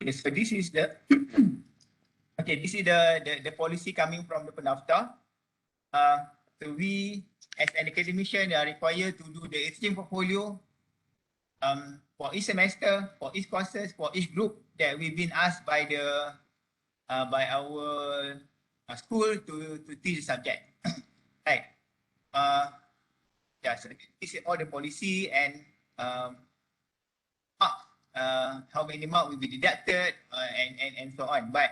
Okay, so this is the okay, this is the policy coming from the pendaftar. So we as an academician are required to do the exchange portfolio for each semester, for each courses, for each group that we've been asked by the by our school to teach the subject. Right. Yeah, so this is all the policy and how many mark will be deducted and so on. But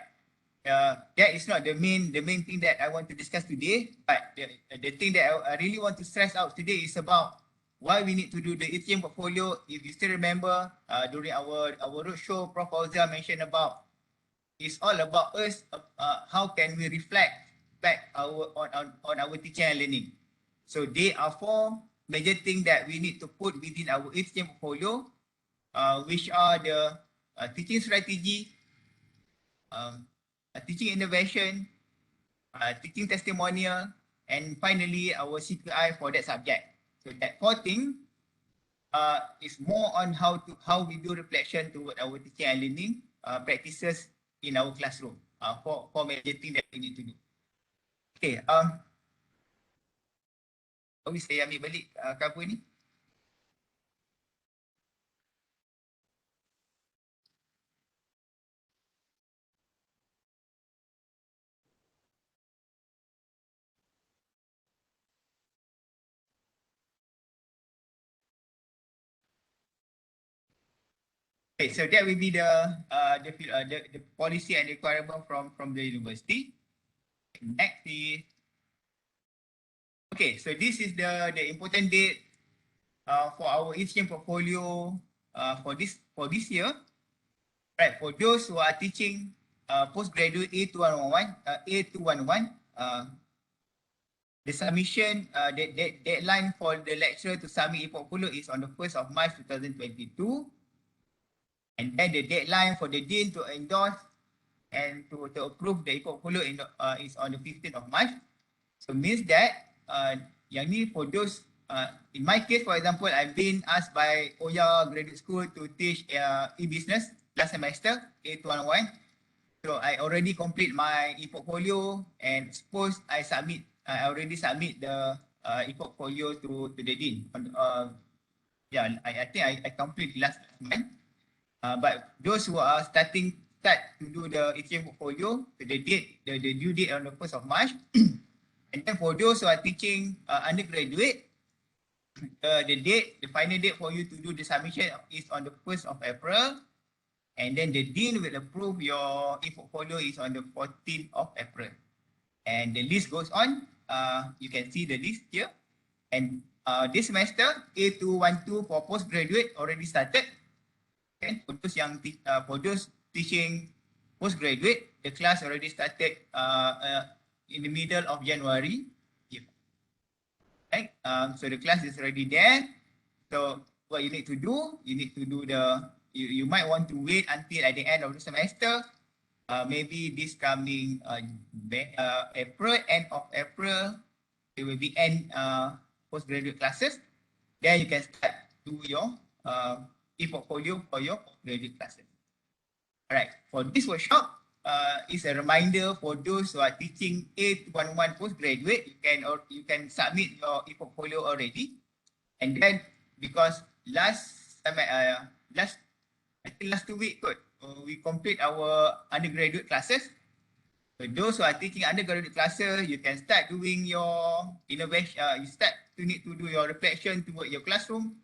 that is not the main thing that I want to discuss today. But the thing that I really want to stress out today is about why we need to do the ETM portfolio. If you still remember, during our roadshow, Prof mentioned about it's all about us. How can we reflect back on our teaching and learning? So there are four major things that we need to put within our ETM portfolio, which are the teaching strategy, teaching innovation, teaching testimonial, and finally our CPI for that subject. So that four thing is more on how we do reflection toward our teaching and learning practices in our classroom. For major thing that we need to do. Okay. Saya ambil balik cover ni. Okay, so that will be the policy and requirement from the university. Next is okay. So this is the important date for our ECM portfolio for this year. Right, for those who are teaching postgraduate A2111, the submission the deadline for the lecturer to submit e-portfolio is on the 1st of March 2022. And then the deadline for the dean to endorse and to approve the e-portfolio is on the 15th of March. So means that yang ni for those, in my case for example, I've been asked by Oya Graduate School to teach e-business last semester, A211. So I already complete my e-portfolio and suppose I already submit the e-portfolio to the dean. Yeah, I think I complete last month. But those who are start to do the ETM portfolio, the due date on the 1st of March. And then for those who are teaching undergraduate, the final date for you to do the submission is on the 1st of April. And then the dean will approve your e-portfolio is on the 14th of April. And the list goes on. You can see the list here. And this semester, A212 for postgraduate already started. And for those teaching postgraduate, the class already started in the middle of January. Yeah. Right. So the class is already there. So what you need to do, you might want to wait until at the end of the semester. Maybe this coming April, end of April, it will be end postgraduate classes. Then you can start do your e-portfolio for your graduate classes. Alright, for this workshop, it's a reminder for those who are teaching A211 postgraduate, you can submit your e-portfolio already. And then because last 2 weeks we complete our undergraduate classes. So those who are teaching undergraduate classes, you can start doing your innovation. You need to do your reflection toward your classroom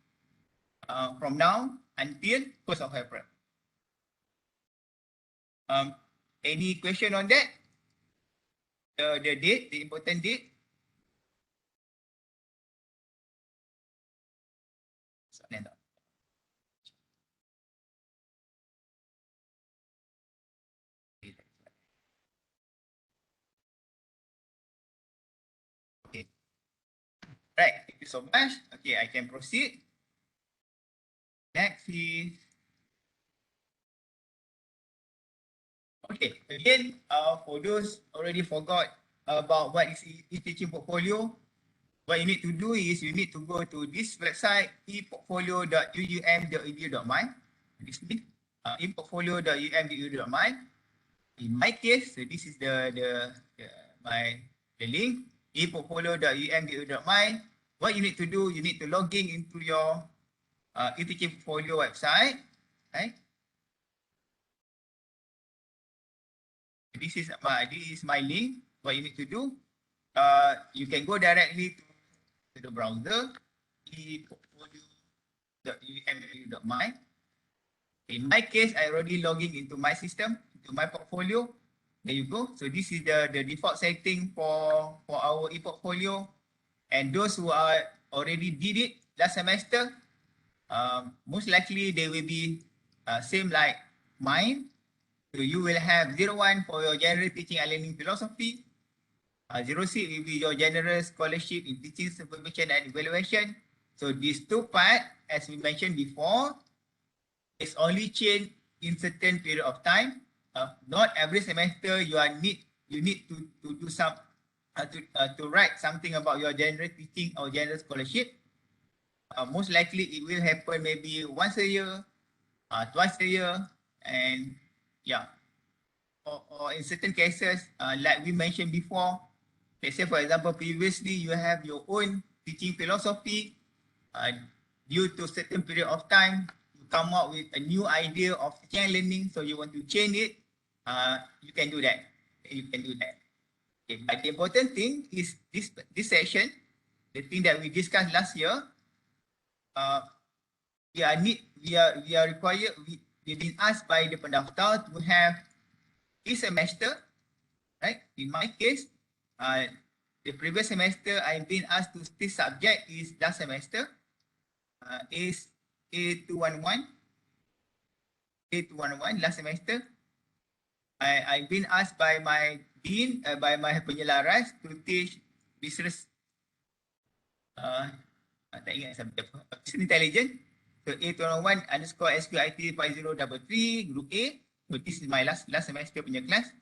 from now until 1st of April. Any question on that? The date, the important date? Okay. Right, thank you so much. Okay, I can proceed. Next is okay, again, for those already forgot about what is e-teaching portfolio, what you need to do is you need to go to this website, eportfolio.uum.edu.my. inportfolio.um.edu.my. In my case, so this is the link, inportfolio.um.edu.my. What you need to do, you need to log in into your e-teaching portfolio website, right? This is my link. What you need to do, you can go directly to the browser, eportfolio.um.edu.my. In my case, I already logging into my system, into my portfolio. There you go. So this is the default setting for our e-portfolio. And those who are already did it last semester, most likely they will be same like mine. So you will have 01 for your general teaching and learning philosophy. 06 will be your general scholarship in teaching, supervision and evaluation. So these two parts, as we mentioned before, it's only change in certain period of time. Not every semester you need to do some to write something about your general teaching or general scholarship. Most likely it will happen maybe once a year, twice a year, and yeah. Or in certain cases, like we mentioned before, let's say for example, previously you have your own teaching philosophy. Due to certain period of time, you come up with a new idea of teaching and learning, so you want to change it, you can do that. Okay, but the important thing is this session, the thing that we discussed last year, we've been asked by the pendaftar to have this semester, right? In my case, the previous semester I've been asked to this subject is last semester, is A211 last semester. I've been asked by my dean, by my penyelaras to teach business, tak ingat subjek apa, business intelligence. So A211 underscore SQIT 5033 group A. So this is my last semester punya class,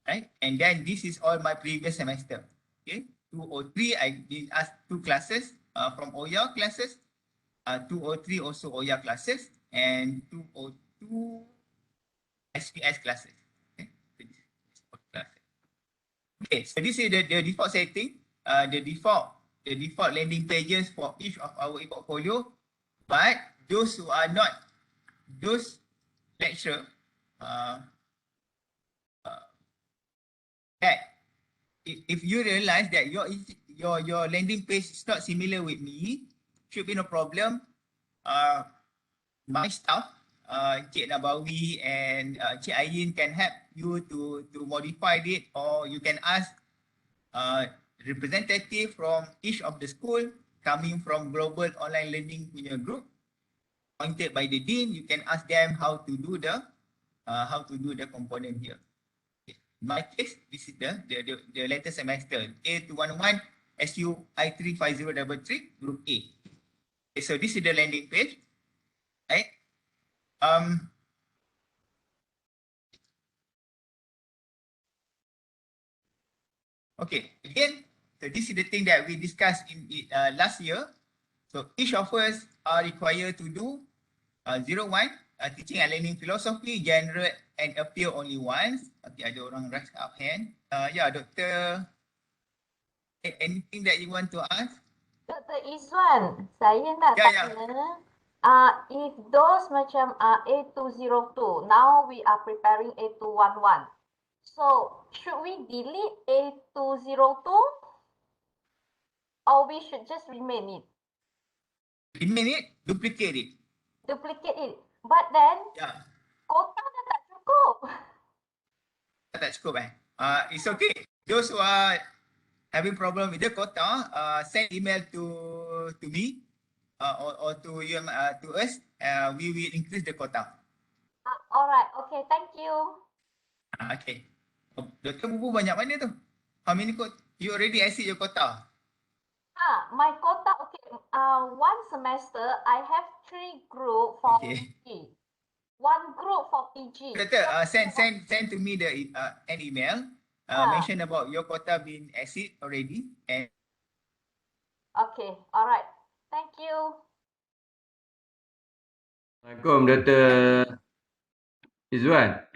right? And then this is all my previous semester. Okay, 203 I've been asked 2 classes from OYA classes. 203 also OYA classes, and 202 SPS classes. Okay, so this is the default setting, the default landing pages for each of our e-portfolio. But those who are not those lecturer, that if you realize that your landing page is not similar with me, should be no problem. My staff, Cik Nabawi and Cik Ayin can help you to modify it, or you can ask representative from each of the school coming from global online learning punya group appointed by the dean. You can ask them how to do the component here. In my case, this is the latest semester, A211 SUI 35033 group A. Okay, so this is the landing page, right? Okay, again, so this is the thing that we discussed in last year. So each of us are required to do 01, teaching and learning philosophy, general and appear only once. Okay, ada orang raise up hand. Yeah, Dr. Anything that you want to ask? Dr. Izwan, saya nak tanya, if those macam A202, now we are preparing A211. So, should we delete A202 or we should just remain it? Remain it, duplicate it. Duplicate it. But then, kota dah tak cukup. Tak cukup it's okay. Those who are having problem with the quota, send email to me or to you, to us. We will increase the quota. Alright, okay, thank you. Okay. Dr. Bubu banyak mana tu? How many quota? You already exceed your quota. My quota, okay. One semester, I have 3 group for PG. 1 group for PG. Doctor, send to me an email. Mention about your quota being exceed already. And okay, alright. Thank you. Assalamualaikum, Dr. Izwan.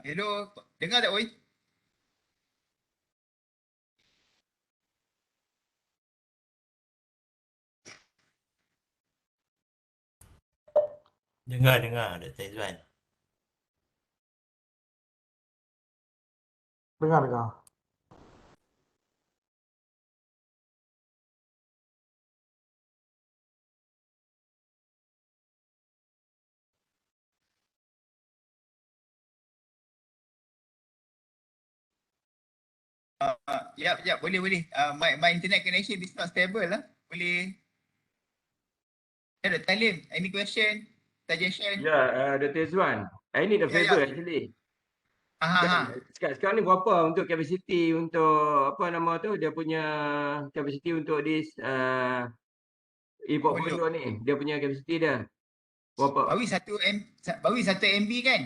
Hello, dengar tak oi? Dengar Dr. Izwan. Dengar. Ya, boleh. My internet connection is not stable lah. Boleh. Ya, Dr. Halim, any question, suggestion? Ya, Dr. Izwan. I need a favor Ya. actually. Aha. Sekarang ni berapa untuk capacity untuk apa nama tu, dia punya capacity untuk this e-portfolio ni, dia punya capacity dia berapa? Bawi 1 MB kan?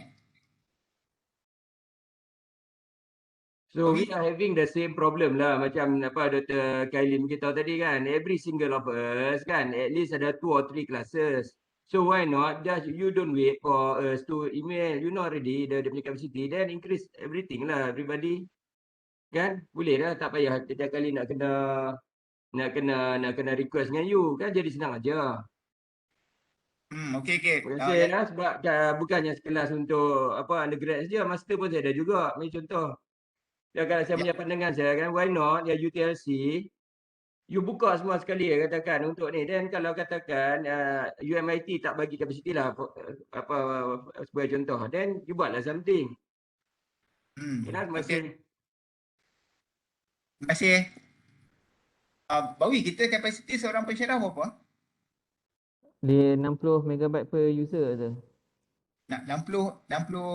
So we are having the same problem lah macam apa Dr. Kailin kita tadi kan, every single of us kan at least ada 2 or 3 classes. So why not just you don't wait for us to email, you know already the punya capacity, then increase everything lah everybody. Kan? Boleh lah, tak payah setiap kali nak kena request dengan you, kan jadi senang aja. Okey. Terima kasih lah sebab bukannya sekelas untuk apa undergrad saja, master pun saya ada juga. Bagi contoh. Ya kalau saya punya pandangan saya kan, why not ya UTLC you buka semua sekali katakan untuk ni, dan kalau katakan UMIT tak bagi kapasiti lah apa sebagai contoh, then you buatlah something. Terima kasih. Terima kasih. Bawi, kita kapasiti seorang pensyarah berapa? Dia 60 megabyte per user je. 60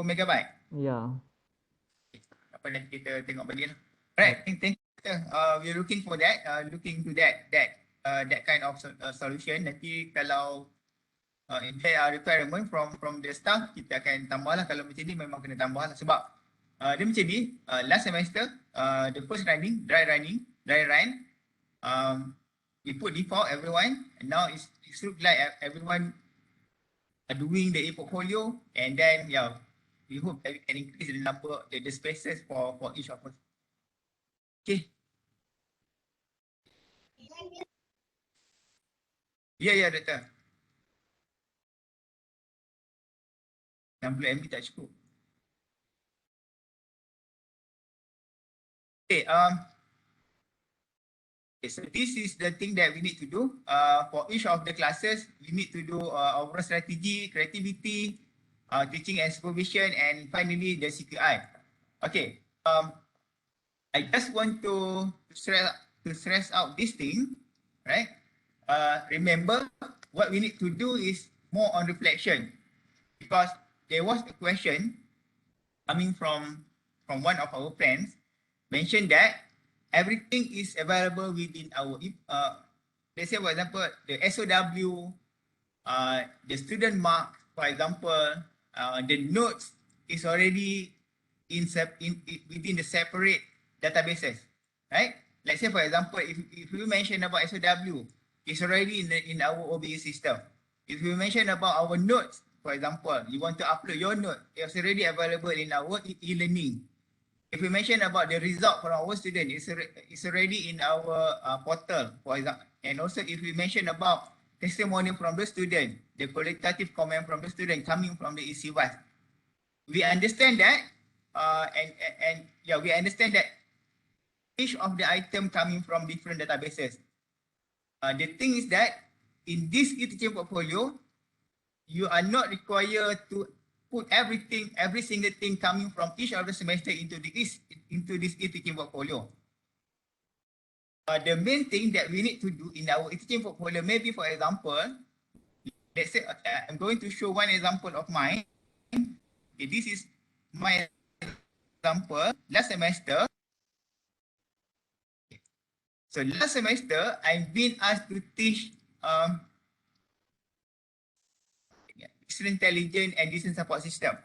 megabyte? Ya. Apa dah kita tengok balik lah. Right, thank you. We're looking for that, looking to that kind of solution. Nanti kalau in fact requirement from the staff, kita akan tambah lah. Kalau macam ni memang kena tambah lah. Sebab dia macam ni, last semester, the first dry run, we put default everyone, and now it looks like everyone are doing the e-portfolio, and then we hope that we can increase the number, the spaces for each of us. Okay. Ya, Doktor. 60 MB tak cukup. Okay, so this is the thing that we need to do. For each of the classes, we need to do overall strategy, creativity, teaching and supervision, and finally the CQI. Okay, I just want to stress out this thing, right? Remember, what we need to do is more on reflection, because there was a question coming from one of our friends, mentioned that everything is available within our, let's say for example, the SOW, the student mark, for example, the notes is already within the separate databases, right? Let's say for example, if you mention about SOW, it's already in our OBE system. If you mention about our notes, for example, you want to upload your note, it's already available in our e-learning. If we mention about the result for our student, it's already in our portal, for example. And also if we mention about testimonial from the student, the qualitative comment from the student coming from the ECWAS, we understand that, we understand that each of the item coming from different databases. The thing is that in this e-teaching portfolio, you are not required to put everything, every single thing coming from each of the semester into this e-teaching portfolio. The main thing that we need to do in our e-teaching portfolio, maybe for example, let's say I'm going to show one example of mine. Okay, this is my example last semester. So last semester, I've been asked to teach business intelligence and business support system.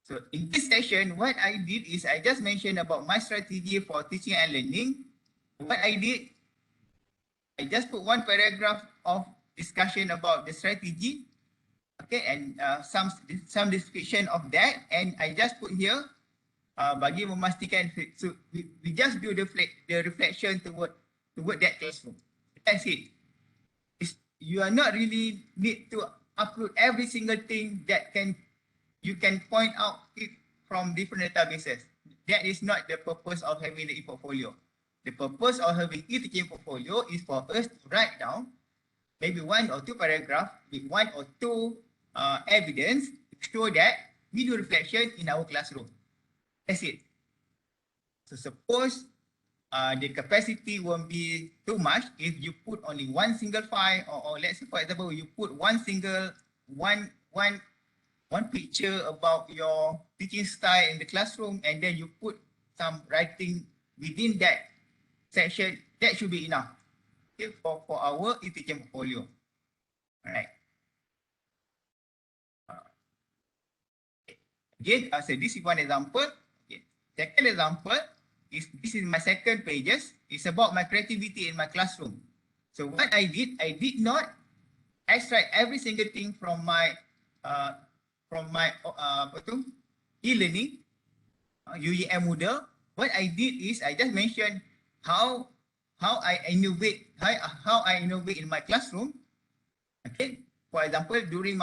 So in this session, what I did is I just mentioned about my strategy for teaching and learning. What I did, I just put one paragraph of discussion about the strategy, okay, and some description of that, and I just put here bagi memastikan. So we just do the reflection toward that classroom. That's it. You are not really need to upload every single thing that you can point out it from different databases. That is not the purpose of having the e-portfolio. The purpose of having e-teaching portfolio is for us to write down maybe 1 or 2 paragraphs with 1 or 2 evidence to show that we do reflection in our classroom. That's it. So suppose the capacity won't be too much if you put only one single file, or let's say for example you put one picture about your teaching style in the classroom, and then you put some writing within that section. That should be enough, okay, for our e-teaching portfolio. All right. Again, so this is one example. Okay. Second example is this is my second pages. It's about my creativity in my classroom. So what I did not extract every single thing from my e-learning UEM model. What I did is I just mentioned how I innovate in my classroom. Okay. For example, during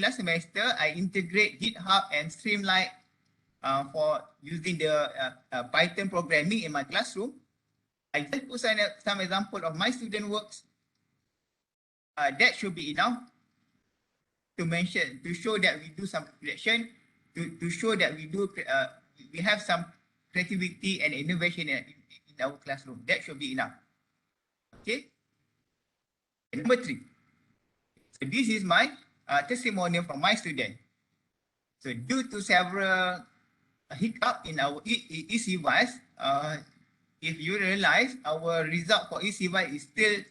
last semester, I integrate GitHub and Streamline for using the Python programming in my classroom. I just put some example of my student works. That should be enough to mention, to show that we do some reflection, to show that we have some creativity and innovation in our classroom. That should be enough. Okay. And number 3. So this is my testimonial from my student. So due to several hiccup in our ECYs, if you realize our result for ECY is still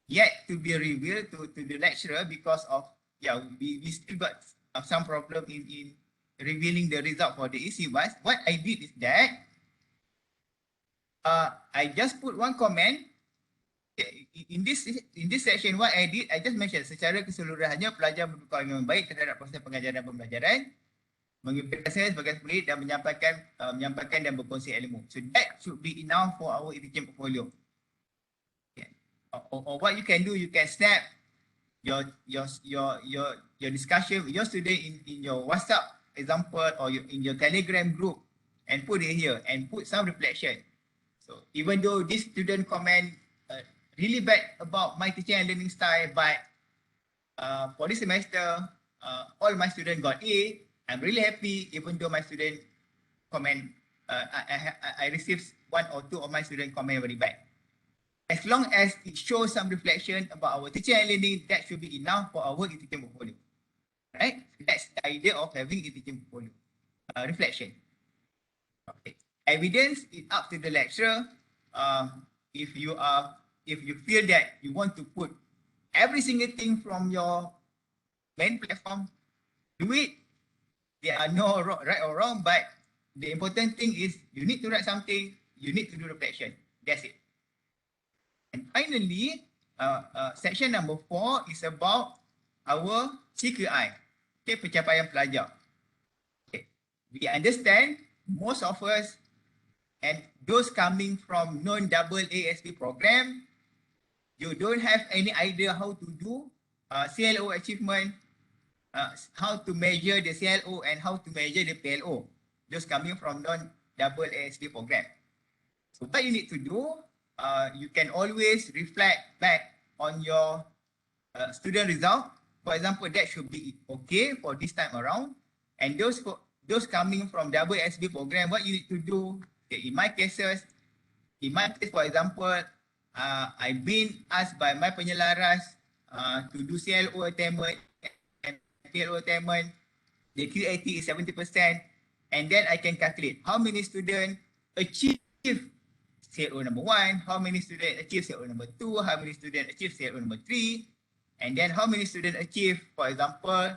yet to be revealed to the lecturer because of we still got some problem in revealing the result for the ECYs. What I did is that I just put one comment. In this section, what I did, I just mentioned secara keseluruhannya pelajar bertukar dengan baik terhadap proses pengajaran dan pembelajaran, mengimplementasikan sebagai murid dan menyampaikan dan berkongsi ilmu. So that should be enough for our e-teaching portfolio. Okay. Or what you can do, you can snap your discussion with your student in your WhatsApp example, or in your Telegram group, and put it here and put some reflection. So even though this student comment really bad about my teaching and learning style, but for this semester, all my students got A. I'm really happy, even though my student comment, I received 1 or 2 of my student comment very bad. As long as it shows some reflection about our teaching and learning, that should be enough for our e-teaching portfolio. Right? That's the idea of having e-teaching portfolio. Reflection. Okay. Evidence is up to the lecturer. If you feel that you want to put every single thing from your main platform, do it. There are no right or wrong, but the important thing is you need to write something, you need to do reflection. That's it. And finally, section number 4 is about our CQI, okay, pencapaian pelajar. Okay. We understand most of us, and those coming from non-AASP program, you don't have any idea how to do CLO achievement, how to measure the CLO and how to measure the PLO, those coming from non-AASP program. So what you need to do, you can always reflect back on your student result. For example, that should be okay for this time around. And those coming from AASP program, what you need to do, okay, in my case, for example, I've been asked by my penyelaras to do CLO attainment and PLO attainment. The QAT is 70%, and then I can calculate how many students achieve CLO number 1, how many students achieve CLO number 2, how many students achieve CLO number 3, and then how many students achieve, for example,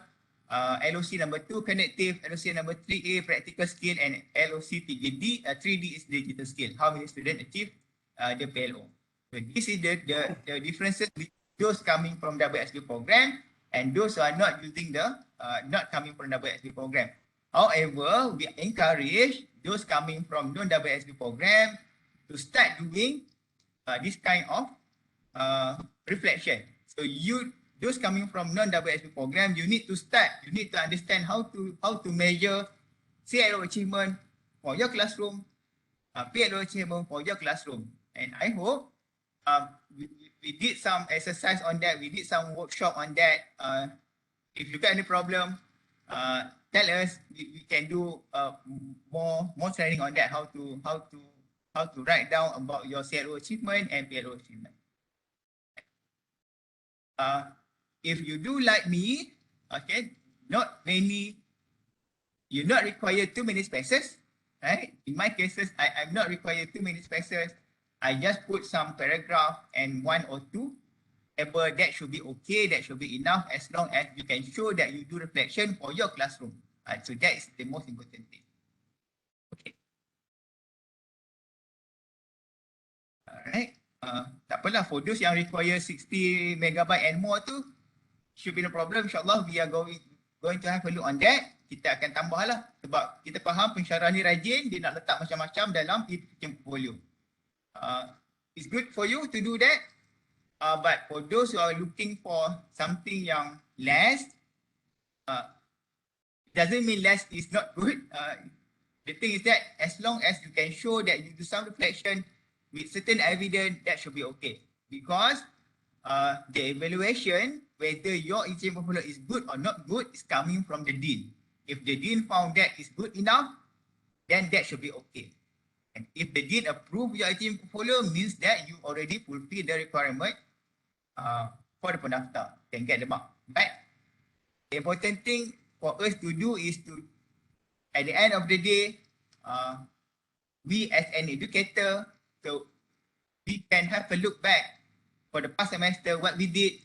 LOC number 2 connective, LOC number 3A practical skill, and LOC 3D, 3D is digital skill. How many students achieve the PLO? So this is the differences with those coming from WSB program and those who are not using the not coming from WSB program. However, we encourage those coming from non-WSB program to start doing this kind of reflection. So those coming from non-WSB program, you need to understand how to measure CLO achievement for your classroom, PLO achievement for your classroom. And I hope we did some exercise on that, we did some workshop on that. If you got any problem, tell us, we can do more training on that, how to write down about your CLO achievement and PLO achievement. If you do like me, okay, you're not required too many spaces, right? In my cases, I'm not required too many spaces. I just put some paragraph and 1 or 2. That should be okay, that should be enough, as long as you can show that you do reflection for your classroom. So that is the most important thing. Okay. Alright. Tak apalah, for those yang require 60 megabyte and more tu, should be no problem. InsyaAllah we are going to have a look on that. Kita akan tambah lah. Sebab kita faham pensyarah ni rajin, dia nak letak macam-macam dalam teaching portfolio. It's good for you to do that. But for those who are looking for something yang less, doesn't mean less is not good. The thing is that as long as you can show that you do some reflection with certain evidence, that should be okay. Because the evaluation, whether your teaching portfolio is good or not good, is coming from the dean. If the dean found that is good enough, then that should be okay. And if the dean approve your teaching portfolio, means that you already fulfill the requirement for the pendaftar, can get the mark. Right? The important thing for us to do is to, at the end of the day, we as an educator, so we can have a look back for the past semester, what we did,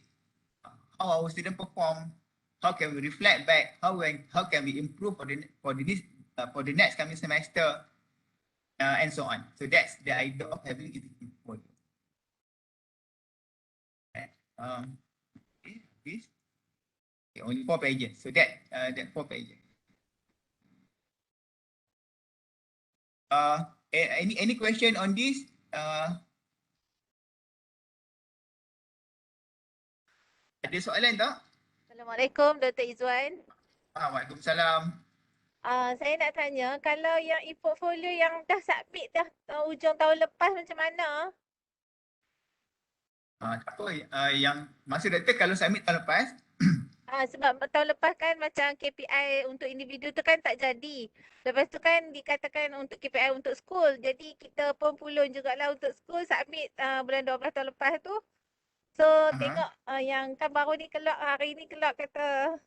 how our students perform, how can we reflect back, how can we improve for the next coming semester, and so on. So that's the idea of having it in portfolio. Okay, only 4 pages. So that 4 pages. Any question on this? Ada soalan tak? Assalamualaikum Dr. Izwan. Waalaikumsalam. Saya nak tanya, kalau yang e-portfolio yang dah submit dah hujung tahun lepas macam mana? Tak apa, yang maksud doktor kalau submit tahun lepas? Sebab tahun lepas kan macam KPI untuk individu tu kan tak jadi. Lepas tu kan dikatakan untuk KPI untuk school. Jadi kita pun pulun jugalah untuk school submit bulan 12 tahun lepas tu. So tengok yang kan baru ni keluar, hari ni keluar kata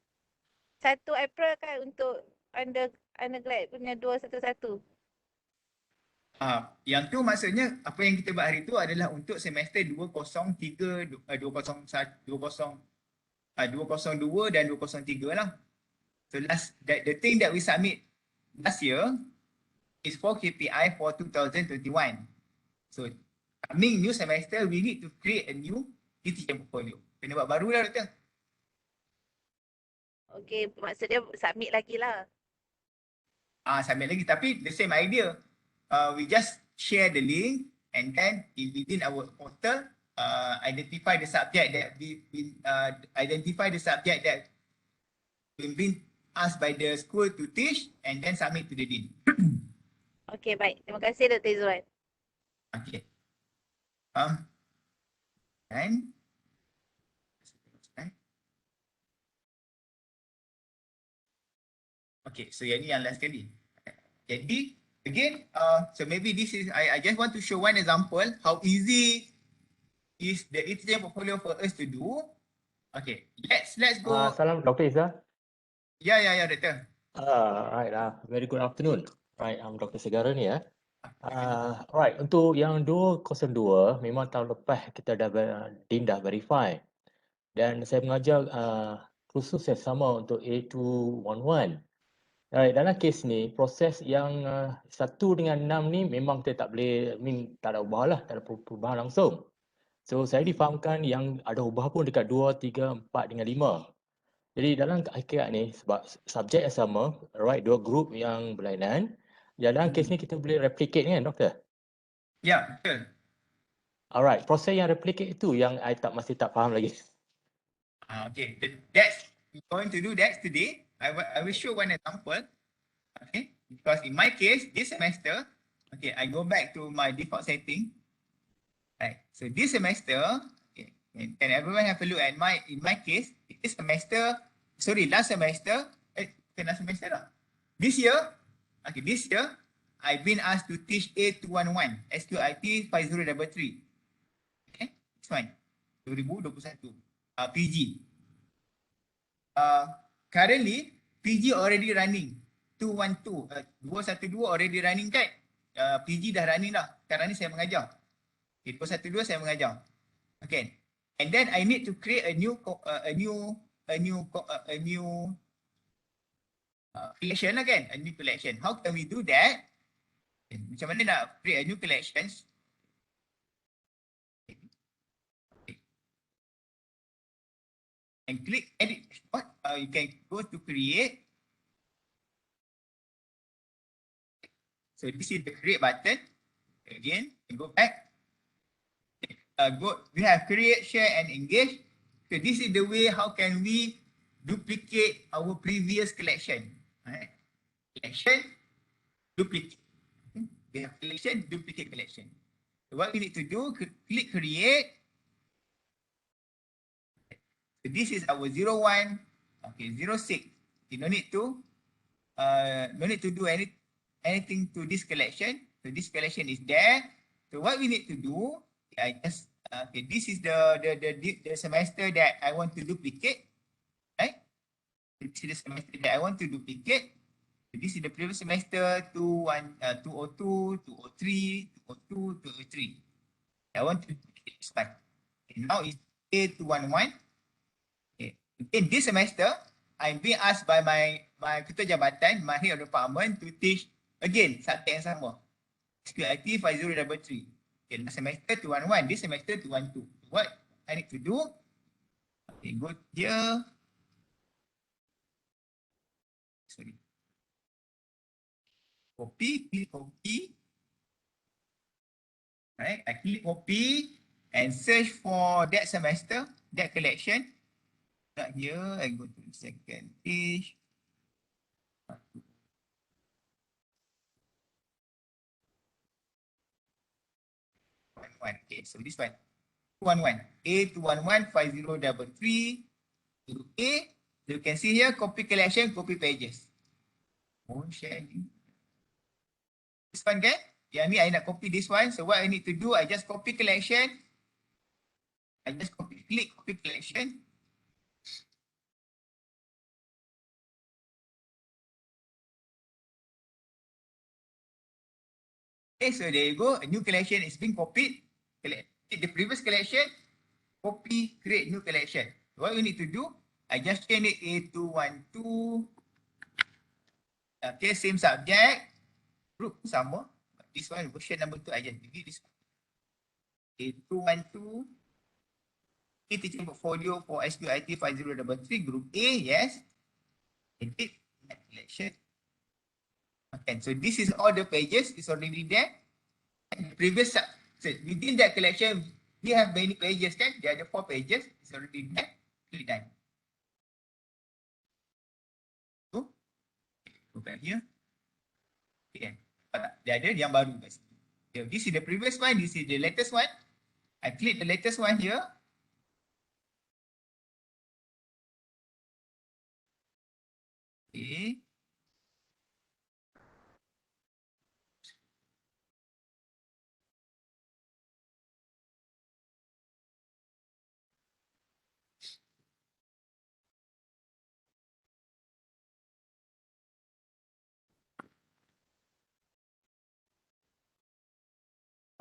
1 April kan untuk undergrad punya 211. Yang tu maksudnya apa yang kita buat hari tu adalah untuk semester 203, 202 dan 203 lah. So the thing that we submit last year is for KPI for 2021. So coming new semester, we need to create a new teaching portfolio. Kena buat baru lah doktor. Okay, maksudnya submit lagi lah. Submit lagi, tapi the same idea. We just share the link and then within our portal, identify the subject that been asked by the school to teach and then submit to the dean. Okay, baik. Terima kasih Dr. Izwan. Okay. Okay, so yang ni yang last kali. Jadi, again, so maybe this is, I just want to show one example how easy is the teaching portfolio for us to do. Okay, let's go. Salam Dr. Izwan. Yeah, doctor. Right, very good afternoon. Right, I'm Dr. Shaharanee. Alright, untuk yang 202 memang tahun lepas kita Dean dah verify. Dan saya mengajar kursus yang sama untuk A211. Alright, dalam kes ni proses yang 1 dengan 6 ni memang kita tak boleh, tak ada ubah lah, tak ada perubahan langsung. So saya difahamkan yang ada ubah pun dekat 2, 3, 4 dengan 5. Jadi dalam akhirat ni sebab subjek yang sama, alright, dua grup yang berlainan, dalam kes ni kita boleh replicate kan doktor? Ya, betul. Alright, proses yang replicate itu yang I masih tak faham lagi. Okay, that's we're going to do that today. I will show one example. Okay, because in my case, this semester, okay, I go back to my default setting. Right. So this semester, okay, can everyone have a look at in my case, this semester, last semester, last semester lah. This year, I've been asked to teach A211, SQIT 5033. Okay, it's fine. 2021, PG. Currently, PG already running. 212 already running kan? PG dah running dah. Sekarang ni saya mengajar. Okay, 212 saya mengajar. Okay. And then I need to create a new collection lah kan? A new collection. How can we do that? Okay. Macam mana nak create a new collections? Okay. And click edit. What? You can go to create. So this is the create button. Again, go back. We have create, share and engage. So this is the way how can we duplicate our previous collection. Right? Collection, duplicate. We have collection, duplicate collection. So what we need to do, click create. So this is our 01, okay, 06. You no need to do anything to this collection. So this collection is there. So what we need to do, I just okay, this is the semester that I want to duplicate, right? This is the semester that I want to duplicate. So this is the previous semester 202, 203, 202, 203. I want to duplicate this one. Okay, now it's A211. Okay. In this semester, I'm being asked by my ketua jabatan, my head of department to teach again subjek yang sama. SQIT 5033. Okay, last semester 211, this semester 212. What I need to do? Okay, go here. Sorry. Copy, click copy. Right, I click copy and search for that semester, that collection. Not here, I go to the second page. Okay, so this one. 211. A211 5033 to A. You can see here copy collection, copy pages. Oh, sharing. This one kan? Yang ni I nak copy this one. So what I need to do, I just copy collection. I just click copy collection. Okay, so there you go. A new collection is being copied. The previous collection, copy, create new collection. What we need to do, I just change it A212. Okay, same subject. Group sama. This one, version number 2, I just delete this one. A212. Teaching portfolio for SQIT 5033, group A, yes. Edit, collection. Okay, so this is all the pages, it's already there. And the previous, so within that collection, we have many pages, kan? There are 4 pages, it's already there. Click done. Go back here. Okay. Dia ada yang baru guys. This is the previous one, this is the latest one. I click the latest one here. Okay.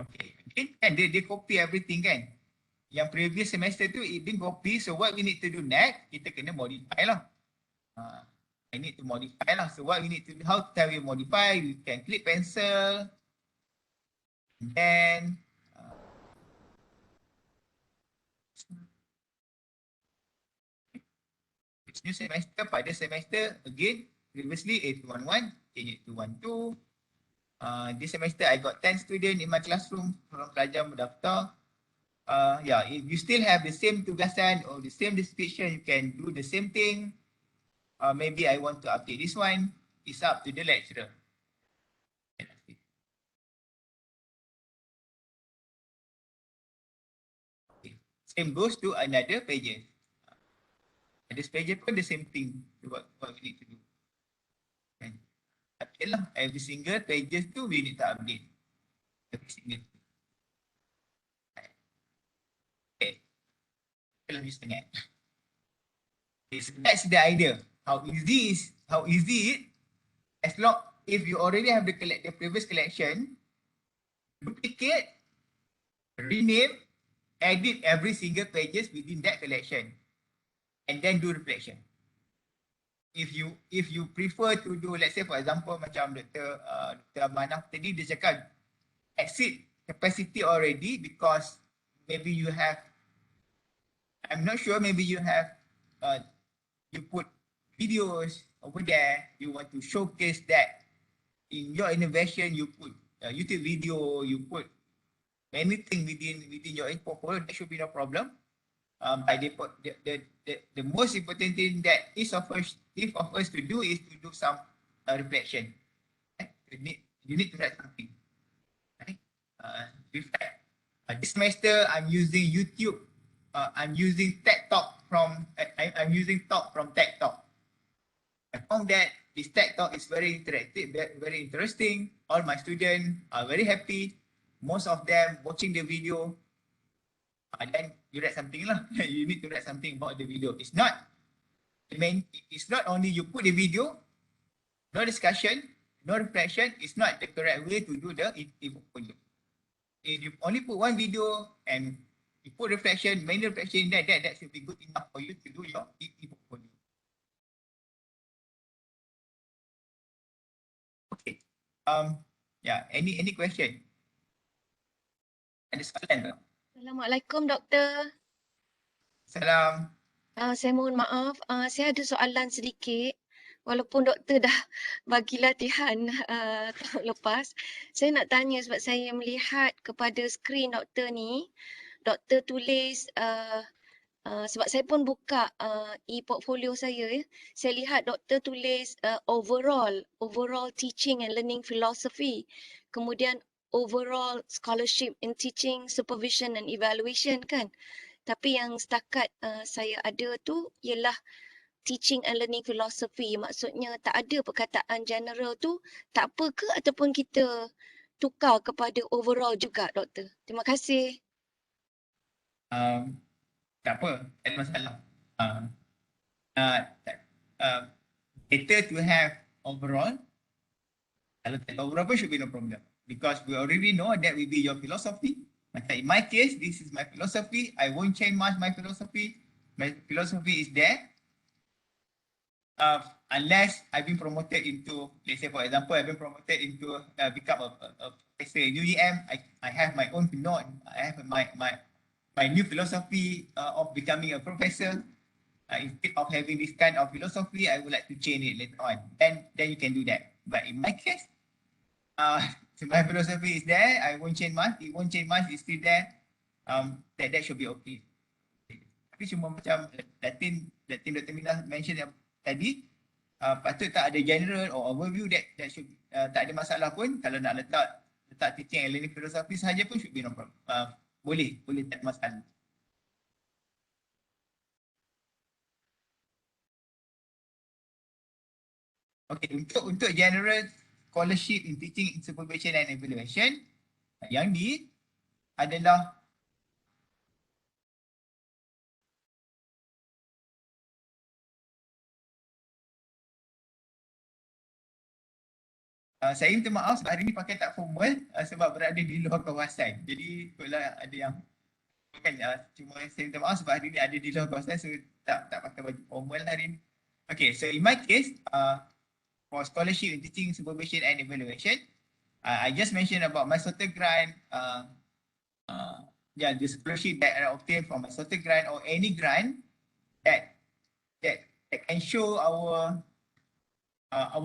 Okay. Kan dia copy everything kan. Yang previous semester tu it been copy, so what we need to do next, kita kena modify lah. I need to modify lah. So what we need to do, how can we modify? We can click pencil, and then it's new semester, pada semester again, previously 811, change it to 12. This semester I got 10 students in my classroom from pelajar mendaftar. Yeah, if you still have the same tugasan or the same description, you can do the same thing. Maybe I want to update this one. It's up to the lecturer. Okay. Same goes to another pages. This pages pun the same thing. What we need to do. Okay. Okay lah, every single pages tu we need to update. Every single. Okay. Lebih setengah. That's the idea. How easy it, as long if you already have the previous collection, duplicate, rename, edit every single pages within that collection, and then do reflection. If you prefer to do, let's say for example macam Dr. Manaf tadi dia cakap exceed capacity already because maybe you have, I'm not sure, maybe you have you put videos over there, you want to showcase that in your innovation, you put YouTube video, you put anything within your portfolio, that should be no problem. By the most important thing that each of us to do is to do some reflection. Right? You need to write something. Right? Reflect. This semester I'm using YouTube. I'm using TED Talk from I'm using talk from TED Talk. I found that this TED Talk is very interactive, very interesting. All my students are very happy. Most of them watching the video. Then you write something lah. You need to write something about the video. It's not only you put the video, no discussion, no reflection. It's not the correct way to do the e-portfolio. If you only put one video and you put reflection, main reflection in that should be good enough for you to do your e-portfolio. Okay. Yeah. Any question? Ada soalan tak? Assalamualaikum Doktor. Salam. Saya mohon maaf, saya ada soalan sedikit. Walaupun doktor dah bagi latihan tahun lepas, saya nak tanya sebab saya melihat kepada skrin doktor ni, doktor tulis sebab saya pun buka e-portfolio saya, saya lihat doktor tulis overall teaching and learning philosophy, kemudian overall scholarship in teaching, supervision and evaluation kan. Tapi yang setakat saya ada tu ialah teaching and learning philosophy. Maksudnya tak ada perkataan general tu, tak apa ke ataupun kita tukar kepada overall juga doktor? Terima kasih. Tak apa, tak ada masalah. Better to have overall. Kalau tak overall pun should be no problem. Because we already know that will be your philosophy. Macam in my case, this is my philosophy. I won't change much my philosophy. My philosophy is there. Unless I've been promoted into, let's say for example, I've been promoted into become a professor in UEM. I have my own note. I have my new philosophy of becoming a professor. Instead of having this kind of philosophy, I would like to change it later on. Then you can do that. But in my case, so my philosophy is there. I won't change much. It won't change much. It's still there. That should be okay. Tapi cuma macam Latin Dr. Mina mention yang tadi, patut tak ada general or overview that should tak ada masalah pun. Kalau nak letak teaching and learning philosophy sahaja pun should be no problem. Boleh tak ada masalah. Okay, untuk general scholarship in teaching, in supervision and evaluation, yang ni adalah Saya minta maaf sebab hari ni pakai tak formal sebab berada di luar kawasan. Jadi kalau ada yang kan, cuma saya minta maaf sebab hari ni ada di luar kawasan, so tak pakai baju formal hari ni. Okay, so in my case, for scholarship in teaching, supervision and evaluation, I just mentioned about my SOTA grant, the scholarship that I obtained from my SOTA grant or any grant that can show our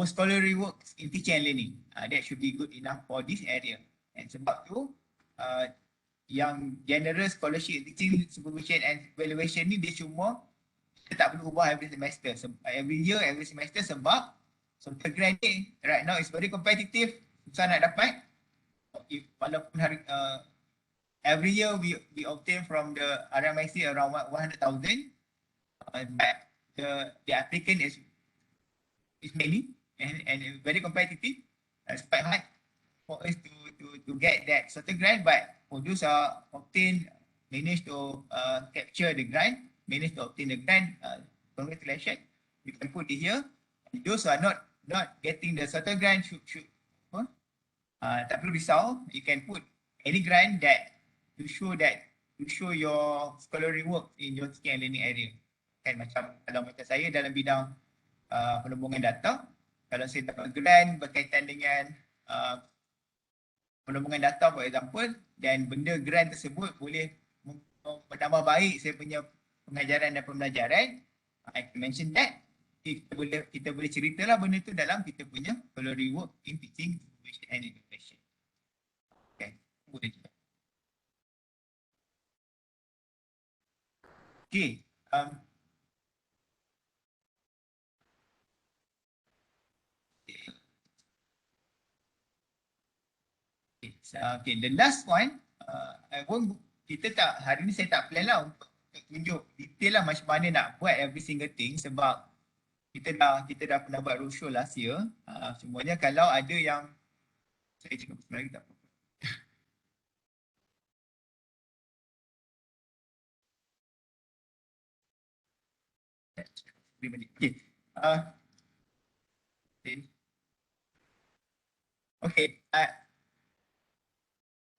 scholarly works in teaching and learning. That should be good enough for this area. And sebab tu, yang general scholarship teaching, supervision and evaluation ni dia cuma kita tak perlu ubah every semester. Every year, every semester sebab SOTA grant ni right now is very competitive, susah nak dapat. Walaupun every year we obtain from the RMIC around 100,000, but the applicant is many and very competitive. It's quite hard for us to get that SOTA grant, but for those manage to capture the grant, manage to obtain the grant, congratulations, you can put it here. And those who are not getting the SOTA grant should tak perlu risau, you can put any grant that to show your scholarly work in your teaching and learning area. Kan macam kalau macam saya dalam bidang penembungan data, kalau saya dapat grant berkaitan dengan penembungan data for example, dan benda grant tersebut boleh menambah baik saya punya pengajaran dan pembelajaran, I can mention that. Kita boleh ceritalah benda tu dalam kita punya scholarly work in teaching, supervision and evaluation. Okay, boleh juga. Okay, okay, the last one, hari ni saya tak plan lah untuk tunjuk detail lah macam mana nak buat every single thing sebab kita dah pernah buat roadshow last year. Semuanya kalau ada yang saya cakap sebenarnya tak apa. Okay.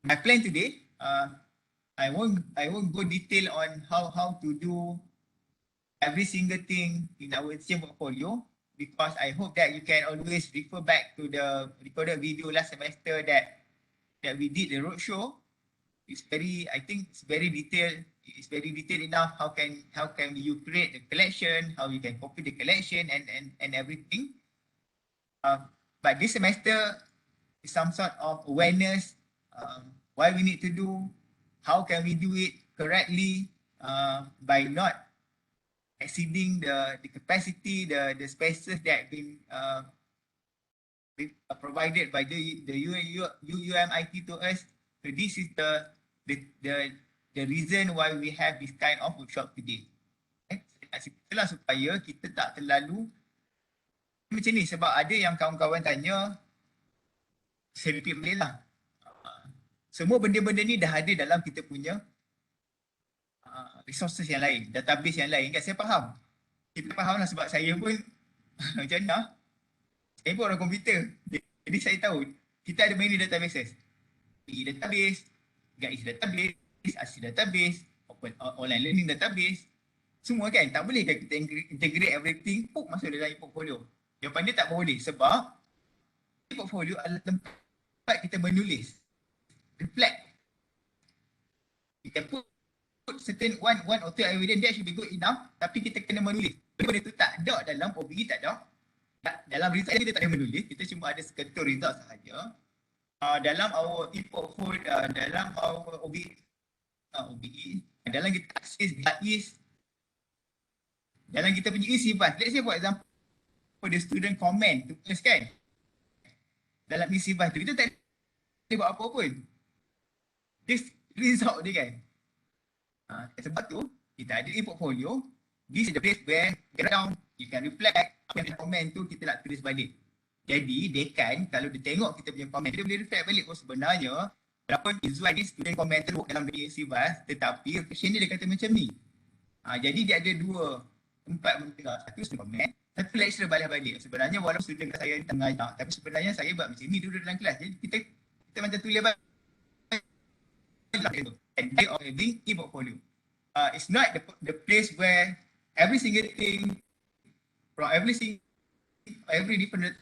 My plan today, I won't go detail on how to do every single thing in our teaching portfolio because I hope that you can always refer back to the recorded video last semester that we did the roadshow. I think it's very detailed. It's very detailed enough. How can you create the collection? How you can copy the collection and everything. But this semester is some sort of awareness. Why we need to do, how can we do it correctly by not exceeding the capacity, the spaces that have been provided by the UMIT to us. So this is the reason why we have this kind of workshop today. Itulah supaya kita tak terlalu macam ni sebab ada yang kawan-kawan tanya, saya repeat balik lah. Semua benda-benda ni dah ada dalam kita punya resources yang lain, database yang lain kan, saya faham. Kita faham lah sebab saya pun macam mana, saya pun orang komputer. Jadi saya tahu, kita ada many databases. PE database, GAIS database, ASI database, online learning database. Semua kan, tak boleh kan kita integrate everything, masuk dalam portfolio. Jawapan dia tak boleh sebab portfolio adalah tempat kita menulis. Reflect. You can put certain one or two evidence that should be good enough, tapi kita kena menulis. Benda tu tak ada dalam OBE, tak ada. Dalam result kita tak ada menulis, kita cuma ada seketul result sahaja. Dalam our e-portfolio, dalam our OBE, dalam kita akses GAIS, dalam kita punya e-sivas. Let's say for example, the student comment to us kan, dalam e-sivas tu, kita tak boleh buat apa pun. This result dia kan. Sebab tu, kita ada e-portfolio. This is the place where you can reflect apa yang komen tu kita nak tulis balik. Jadi, dekan kalau dia tengok kita punya komen, dia boleh reflect balik. Sebenarnya, walaupun Izwan ni student komen teruk dalam e-sivas, tetapi reflection dia kata macam ni. Jadi, dia ada dua tempat mendengar. Satu student komen, Tapi lecturer balik-balik. Sebenarnya walaupun student kat saya tengah ajar, tapi sebenarnya saya buat macam ni duduk dalam kelas. Jadi kita macam tulis balik. And day of having e-portfolio. It's not the place where every single thing from every different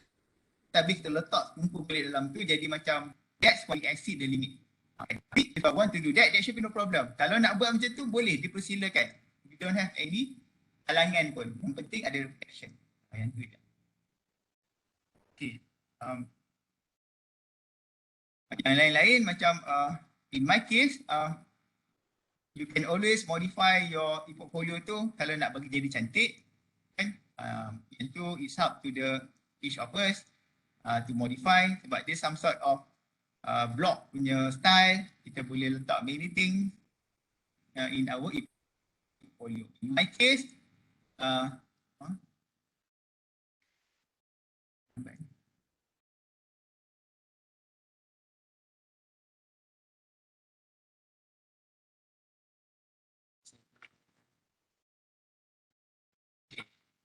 tabik kita letak kumpul balik dalam tu, jadi macam that's why you exceed the limit. Tapi if I want to do that, there should be no problem. Kalau nak buat macam tu, boleh dipersilakan. You don't have any halangan pun. Yang penting ada reflection. Yang tu je. Okay. Yang lain-lain macam in my case, you can always modify your e-portfolio tu kalau nak bagi jadi cantik. Kan? Yang tu is up to each of us to modify, sebab dia some sort of blog punya style. Kita boleh letak many things in our e-portfolio. In my case,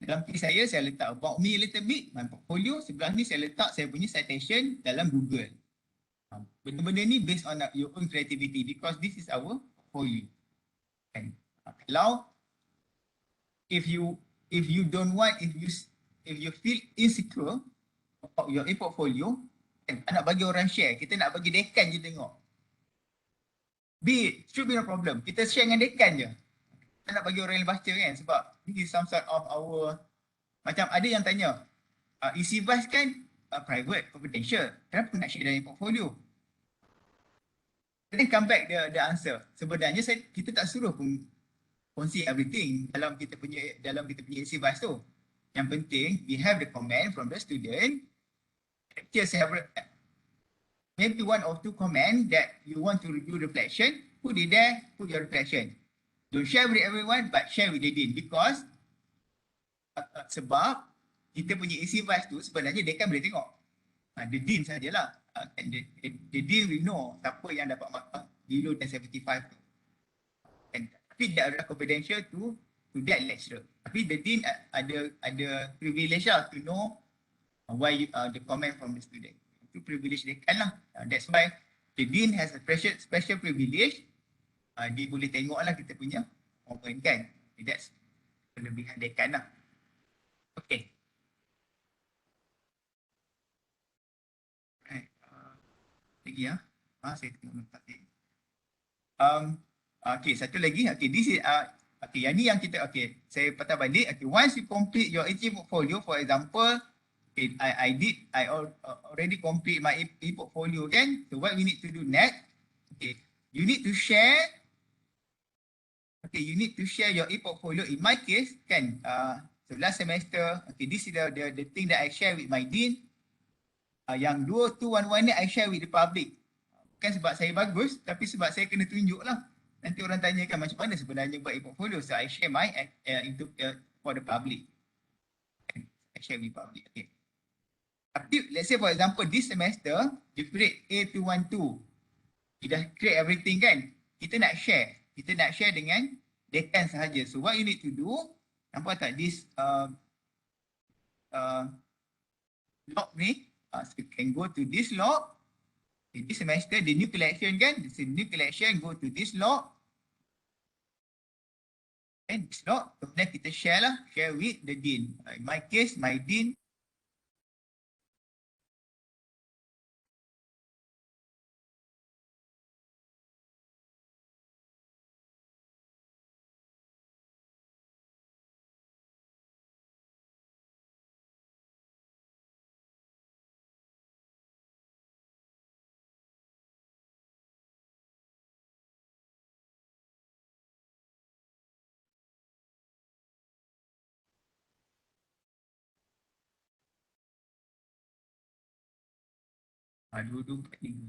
dalam case saya letak about me a little bit, my portfolio. Sebelah ni saya letak saya punya citation dalam Google. Benda-benda ni based on your own creativity because this is our portfolio. And kalau if you don't want, if you feel insecure about your e-portfolio, nak bagi orang share, kita nak bagi dekan je tengok. Should be no problem. Kita share dengan dekan je. Kita nak bagi orang yang baca kan, sebab this is some sort of our, macam ada yang tanya, isi vice kan private, confidential, kenapa nak share dalam portfolio? Then come back the answer. Sebenarnya kita tak suruh pun kongsi everything dalam kita punya isi vice tu. Yang penting we have the comment from the student. Just have maybe one or two comment that you want to review reflection, put it there, put your reflection. Don't share with everyone, but share with the dean because sebab kita punya isi vice tu sebenarnya dia kan boleh tengok. The dean sajalah. The dean will know siapa yang dapat markah below than 75 tu. Tapi dia adalah confidential to that lecturer. Tapi the dean ada privilege lah to know why the comment from the student. Itu privilege dia kan lah. That's why the dean has a special privilege. Dia boleh tengok lah kita punya comment kan. That's kelebihan dekan lah. Okay. Right. Lagi ya. Saya tengok tadi. Okay, satu lagi. Okay, this is okay, yang ni yang kita saya patah balik. Okay, once you complete your e-portfolio, for example, okay, I already complete my e-portfolio kan. So what we need to do next? Okay, you need to share. Okay, you need to share your e-portfolio. In my case, kan, so last semester, okay, this is the thing that I share with my dean. Yang 2-2-1-1 ni I share with the public. Bukan sebab saya bagus, tapi sebab saya kena tunjuk lah. Nanti orang tanyakan macam mana sebenarnya buat e-portfolio. So I share my for the public. I share with public. Okay. Tapi let's say for example this semester, you create A212. You dah create everything kan. Kita nak share. Kita nak share dengan dekan sahaja. So what you need to do, nampak tak this log ni, so you can go to this log. This semester, the new collection kan, this new collection, go to this log. And this log, kemudian kita share lah, share with the dean. In my case, my dean. Dua-dua 4 minggu.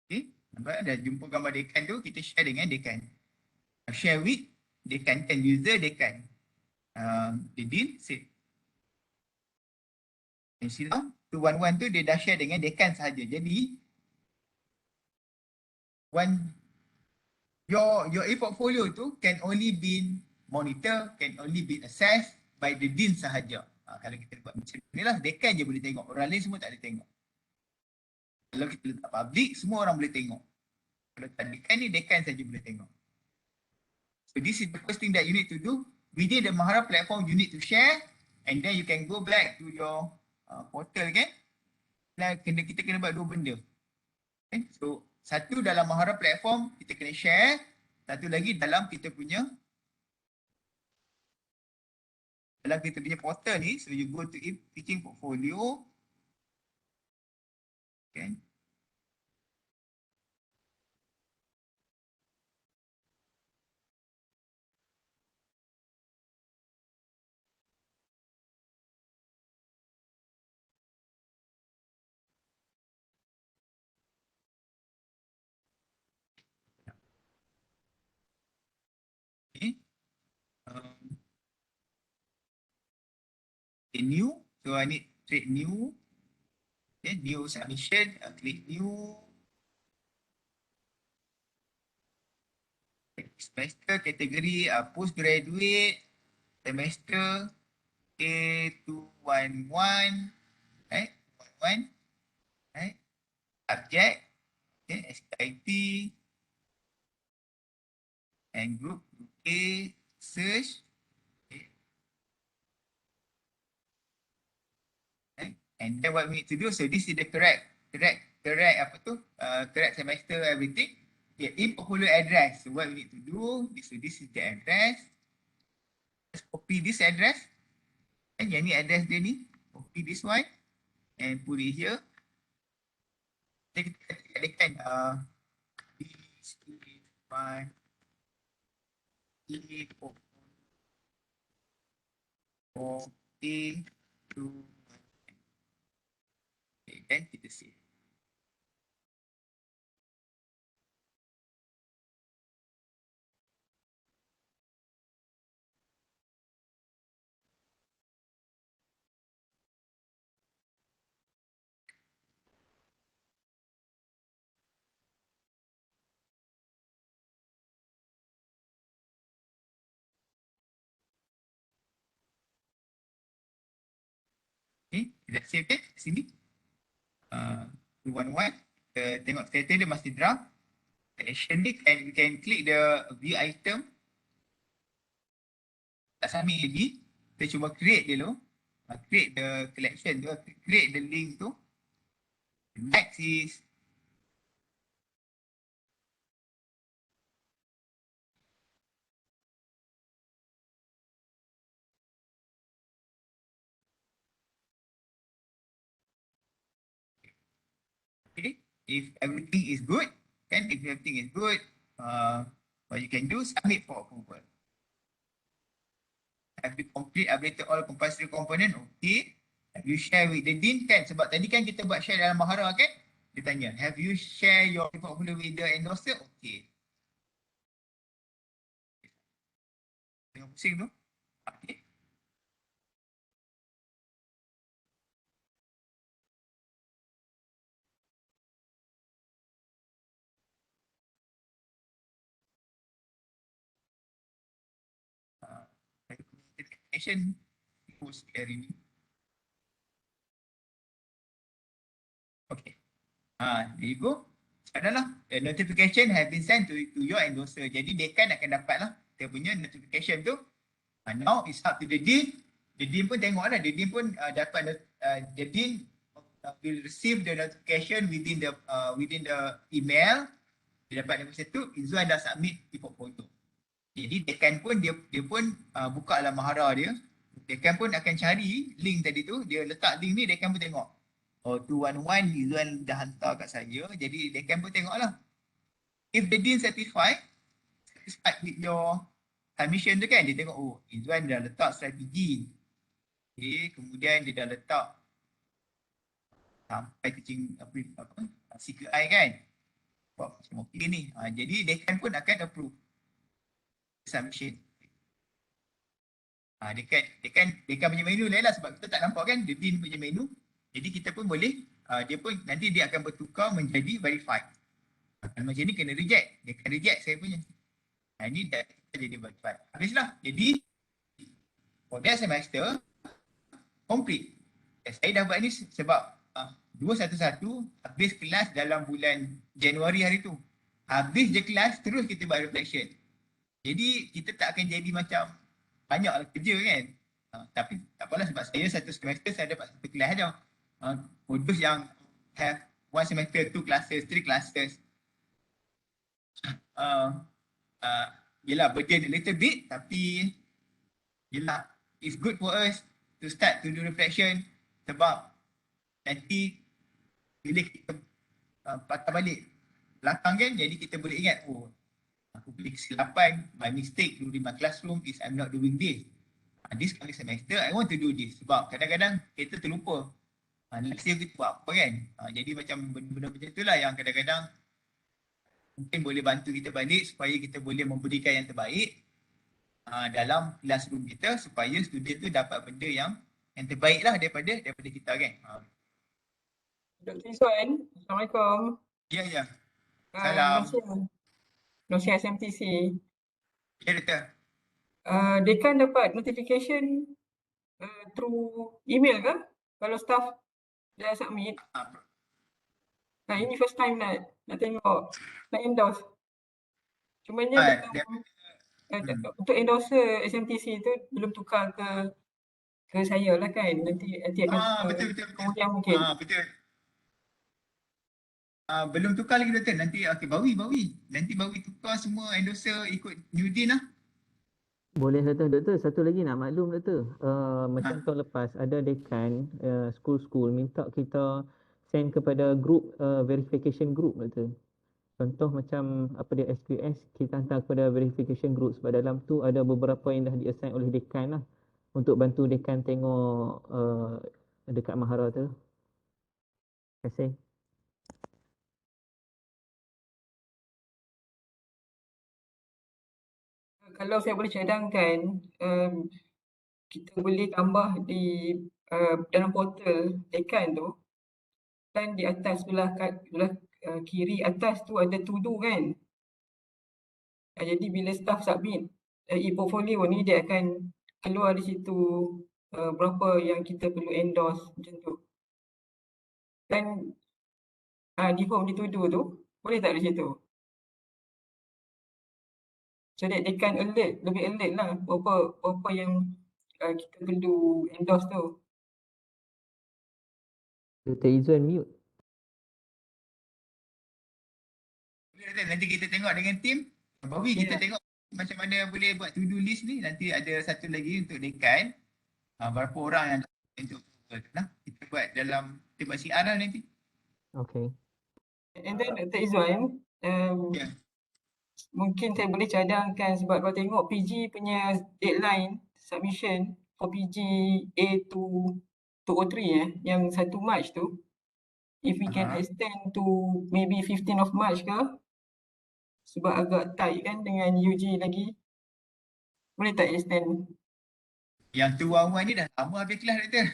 Okay, nampak dah jumpa gambar dekan tu, kita share dengan dekan. Share with dekan, kan user dekan. The dean set. And see now, 211 tu dia dah share dengan dekan sahaja. Jadi your e-portfolio tu can only be monitor can only be accessed by the dean sahaja. Kalau kita buat macam ni lah, dekan je boleh tengok. Orang lain semua tak boleh tengok. Kalau kita letak public, semua orang boleh tengok. Kalau tak dekan ni, dekan saja boleh tengok. So this is the first thing that you need to do. Within the Mahara platform, you need to share, and then you can go back to your portal kan. Nah, kita kena buat dua benda. Okay? So satu dalam Mahara platform kita kena share, satu lagi dalam kita punya portal ni. So you go to teaching portfolio. Okay. Okay. New. So I need create new. Okay, new submission. Click new. Semester kategori postgraduate. Semester A211. Right? 11. Right? Subject. Okay, SKIT. And group A. Search. And then what we need to do, so this is the correct semester, everything. Yeah, in portfolio address. So what we need to do, so this is the address. Let's copy this address. And yang ni address dia ni. Copy this one. And put it here. Then kita katakan this is my for A2. Dan kita save. Okay, kita save ke sini. 211. Tengok status dia masih draft. Action ni we can click the view item. Tak submit lagi. Kita cuba create dulu. Create the collection tu. Create the link tu. Next is okay. If everything is good, what you can do, submit for approval. Have you complete updated all compulsory component? Okay. Have you share with the dean kan? Sebab tadi kan kita buat share dalam Mahara kan? Dia tanya, have you share your portfolio with the endorser? Okay. Tengok pusing tu. Okay. Notification post hari ni. Okay. There you go. Adalah the notification have been sent to your endorser. Jadi dekan akan dapat lah dia punya notification tu. Now it's up to the dean. The dean pun tengok lah. The dean pun dapat the dean will receive the notification within the email. Dia dapat masa tu Izwan dah submit di portfolio. Jadi dekan pun dia pun buka dalam Mahara dia. Dekan pun akan cari link tadi tu. Dia letak link ni, dekan pun tengok. Oh, 211 Izwan dah hantar kat saya. Jadi dekan pun tengok lah. If the dean satisfied with your submission tu kan, dia tengok, oh Izwan dah letak strategi. Okay, kemudian dia dah letak sampai kucing apa CKI kan. Buat macam okey ni. Jadi dekan pun akan approve submission. Dekan punya menu lain lah sebab kita tak nampak kan the dean punya menu. Jadi kita pun boleh, dia pun nanti dia akan bertukar menjadi verified. Kalau macam ni kena reject. Dia akan reject saya punya. Ini jadi cepat. Habislah. Jadi for that semester complete. Saya dah buat ni sebab 211 habis kelas dalam bulan Januari hari tu. Habis je kelas terus kita buat reflection. Jadi kita tak akan jadi macam banyaklah kerja kan. Tapi tak apalah sebab saya satu semester saya dapat satu kelas aja. For those yang have one semester, 2 classes, 3 classes. Yelah burden a little bit tapi yelah it's good for us to start to do reflection sebab nanti bila kita patah balik belakang kan, jadi kita boleh ingat, oh aku pilih kesilapan, my mistake dulu di my classroom is I'm not doing this. This coming semester I want to do this. Sebab kadang-kadang kita terlupa next year kita buat apa kan. Jadi macam benda-benda macam itulah yang kadang-kadang mungkin boleh bantu kita balik supaya kita boleh memberikan yang terbaik dalam classroom kita supaya student tu dapat benda yang terbaik lah daripada kita kan. Dr. Izwan, Assalamualaikum. Ya. Salam. Nosia SMTC. Ya, Doktor. Dekan dapat notification through email ke? Kalau staff dah submit. Ini first time nak tengok, nak endorse. Cumanya untuk endorser SMTC tu belum tukar ke saya lah kan. Nanti akan betul. kemudian mungkin. Betul. Belum tukar lagi Doktor. Nanti bawi. Nanti bawi tukar semua endorser ikut new deal lah. Boleh Doktor. Satu lagi nak maklum Doktor. Macam tahun lepas ada dekan school minta kita send kepada group verification group Doktor. Contoh macam apa dia SQS, kita hantar kepada verification group sebab dalam tu ada beberapa yang dah di-assign oleh dekan lah untuk bantu dekan tengok dekat mahara tu. Terima kasih. Kalau saya boleh cadangkan, kita boleh tambah di dalam portal dekan tu, kan di atas sebelah kiri atas tu ada to do kan. Jadi bila staff submit e-portfolio ni, dia akan keluar di situ berapa yang kita perlu endorse macam tu. Dan di home di to do tu, boleh tak di situ? So that they can lebih alert lah berapa yang kita perlu endorse tu. Dr. Izwan mute. Nanti kita tengok dengan tim. Bawi kita tengok macam mana boleh buat to do list ni. Nanti ada satu lagi untuk dekan. Berapa orang yang untuk kita buat dalam kita buat CR lah nanti. Okay. And then Dr. Izwan, mungkin saya boleh cadangkan sebab kalau tengok PG punya deadline submission for PG A203 yang 1 March tu, if we can extend to maybe 15 of March ke, sebab agak tight kan dengan UG lagi, boleh tak extend? Yang tu wan ni dah lama habis kelas Doktor.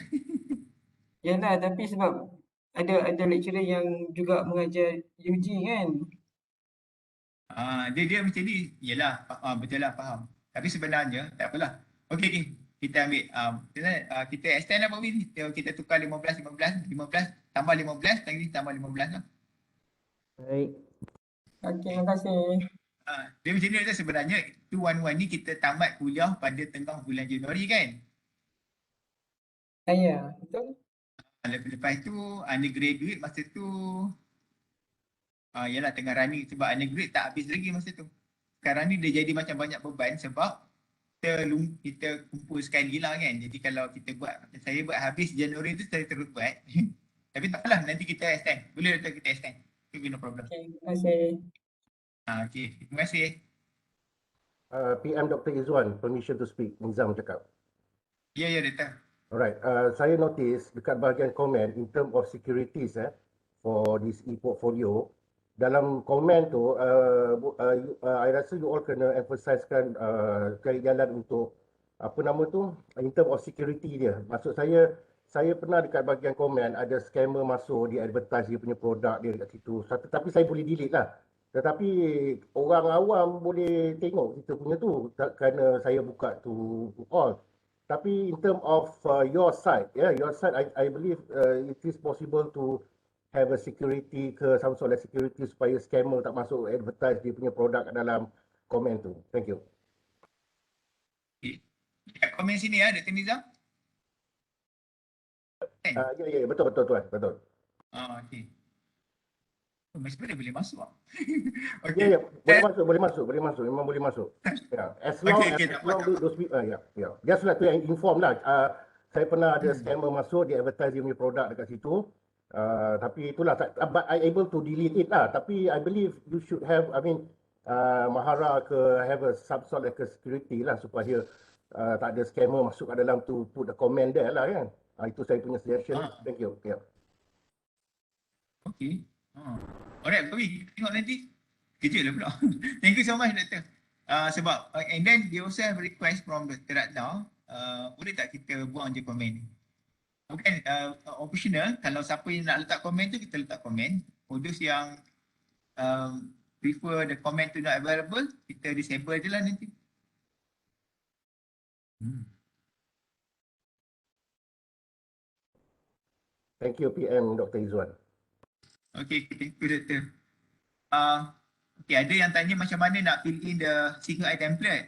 Yalah, tapi sebab ada lecturer yang juga mengajar UG kan. Dia macam ni. Yelah, betul lah, faham. Tapi sebenarnya tak apalah. Okey. Kita ambil kita extend apa ni? Kita tukar 15 tambah 15 lagi tambah 15 lah. Baik. Okey, terima kasih. Dia macam ni sebenarnya 211 ni kita tamat kuliah pada tengah bulan Januari kan? Ya, betul. Lepas tu undergraduate masa tu yalah tengah running sebab undergraduate tak habis lagi masa tu. Sekarang ni dia jadi macam banyak beban sebab kita kumpul sekali lah kan. Jadi kalau kita buat, saya buat habis Januari tu saya terus buat. Tapi tak apalah, nanti kita extend. Boleh Doktor kita extend. Itu no problem. Okay, terima kasih. Okay, terima kasih. PM Dr. Izwan, permission to speak. Nizal cakap. Ya, Doktor. Alright, saya notice dekat bahagian komen in term of securities for this e-portfolio, dalam komen tu, I rasa you all kena emphasizekan cari jalan untuk apa nama tu, in term of security dia. Maksud saya pernah dekat bahagian komen ada scammer masuk, dia advertise dia punya produk dia dekat situ. Tapi saya boleh delete lah. Tetapi orang awam boleh tengok kita punya tu kerana saya buka to all. Tapi in term of your side, your side, I believe it is possible to have a security ke some sort of security supaya scammer tak masuk advertise dia punya produk kat dalam komen tu. Thank you. Kat komen sini ya, Dr. Nizal. Ya, betul tuan, betul. Okey. Sebenarnya boleh masuk. Okay. Ya, boleh masuk, memang boleh masuk. Ya, as long those people, ya. Just like to inform lah. Saya pernah ada scammer masuk, dia advertise dia punya produk dekat situ. Tapi itulah, but I able to delete it lah. Tapi I believe you should have, mahara ke have a some sort of security lah supaya tak ada scammer masuk kat dalam tu put the comment there lah kan. Itu saya punya suggestion. Thank you. Yeah. Okay. Alright, Bobby, tengok nanti. Kejut lah pula. Thank you so much, Doctor. Sebab, and then they also have a request from Dr. Ratna. Boleh tak kita buang je komen ni? Bukan optional, kalau siapa yang nak letak komen tu, kita letak komen. For those yang prefer the comment to not available, kita disable je lah nanti. Thank you PM Dr. Izwan. Okay, thank you Doctor. Okay, ada yang tanya macam mana nak fill in the CKI template.